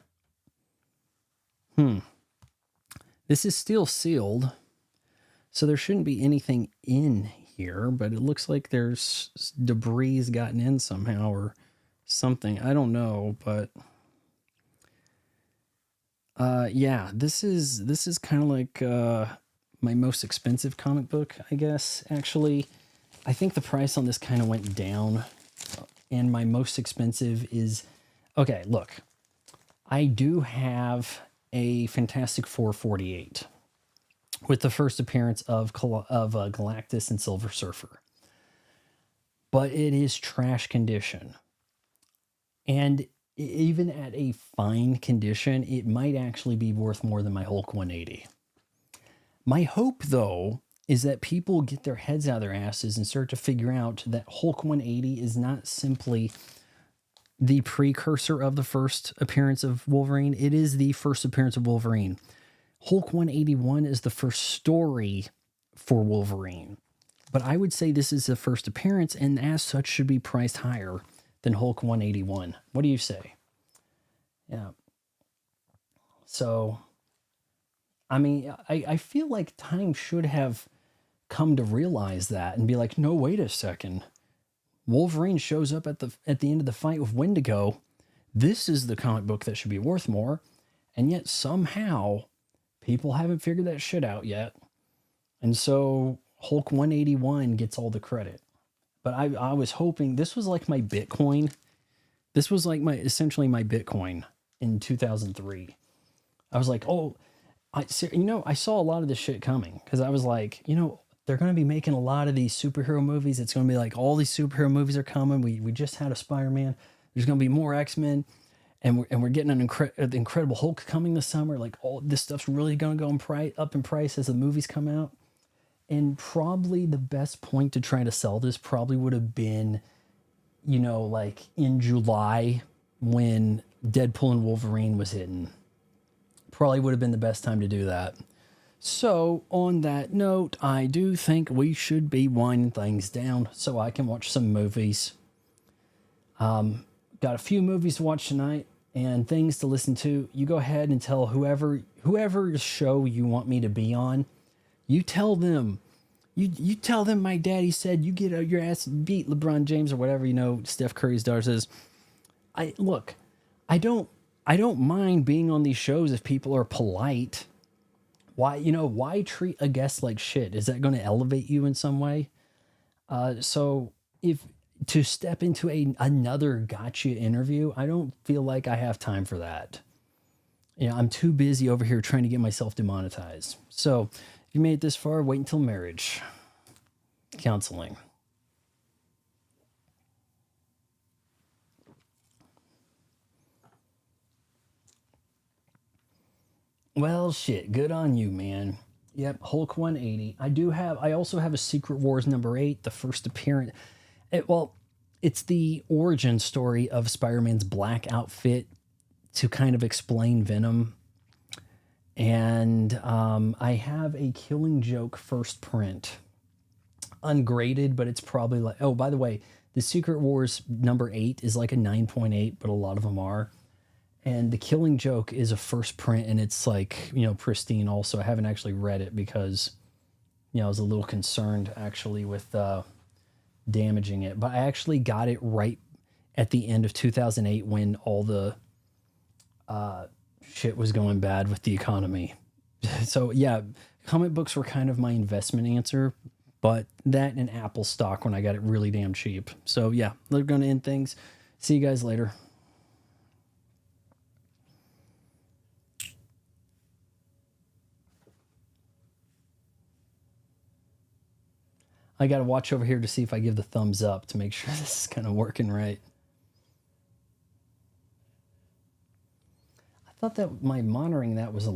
This is still sealed, so there shouldn't be anything in here, but it looks like there's debris gotten in somehow or something. I don't know, but yeah, this is kind of like my most expensive comic book, I guess. Actually, I think the price on this kind of went down, and my most expensive is... Okay, look. I do have a Fantastic Four 48 with the first appearance of Galactus and Silver Surfer. But it is trash condition. And even at a fine condition, it might actually be worth more than my Hulk 180. My hope, though, is that people get their heads out of their asses and start to figure out that Hulk 180 is not simply the precursor of the first appearance of Wolverine. It is the first appearance of Wolverine. Hulk 181 is the first story for Wolverine. But I would say this is the first appearance, and as such should be priced higher than Hulk 181. What do you say? Yeah. So, I mean, I feel like time should have come to realize that and be like, no, wait a second. Wolverine shows up at the end of the fight with Wendigo. This is the comic book that should be worth more. And yet somehow people haven't figured that shit out yet. And so Hulk 181 gets all the credit. But I was hoping this was like my Bitcoin. This was like essentially my Bitcoin in 2003. I was like, oh, I saw a lot of this shit coming, because I was like, they're going to be making a lot of these superhero movies. It's going to be like all these superhero movies are coming. We just had a Spider-Man. There's going to be more X-Men, and we're getting an Incredible Hulk coming this summer. Like, all this stuff's really going to go up in price as the movies come out. And probably the best point to try to sell this probably would have been, like in July when Deadpool and Wolverine was hitting. Probably would have been the best time to do that. So, on that note, I do think we should be winding things down so I can watch some movies. Got a few movies to watch tonight and things to listen to. You go ahead and tell whoever show you want me to be on. You tell them. You tell them my daddy said you get your ass beat, LeBron James or whatever, Steph Curry's daughter says. I don't mind being on these shows if people are polite. Why treat a guest like shit? Is that going to elevate you in some way? So if to step into another gotcha interview, I don't feel like I have time for that. I'm too busy over here trying to get myself demonetized. So if you made it this far, wait until marriage counseling. Well, shit. Good on you, man. Yep, Hulk 180. I also have a Secret Wars number 8, the first appearance. It's the origin story of Spider-Man's black outfit to kind of explain Venom. And I have a Killing Joke first print. Ungraded, but it's probably like... Oh, by the way, the Secret Wars number 8 is like a 9.8, but a lot of them are. And the Killing Joke is a first print, and it's like, pristine also. I haven't actually read it because, I was a little concerned actually with damaging it, but I actually got it right at the end of 2008 when all the shit was going bad with the economy. So yeah, comic books were kind of my investment answer, but that and Apple stock when I got it really damn cheap. So yeah, they're going to end things. See you guys later. I got to watch over here to see if I give the thumbs up to make sure this is kind of working right. I thought that my monitoring that was a lot.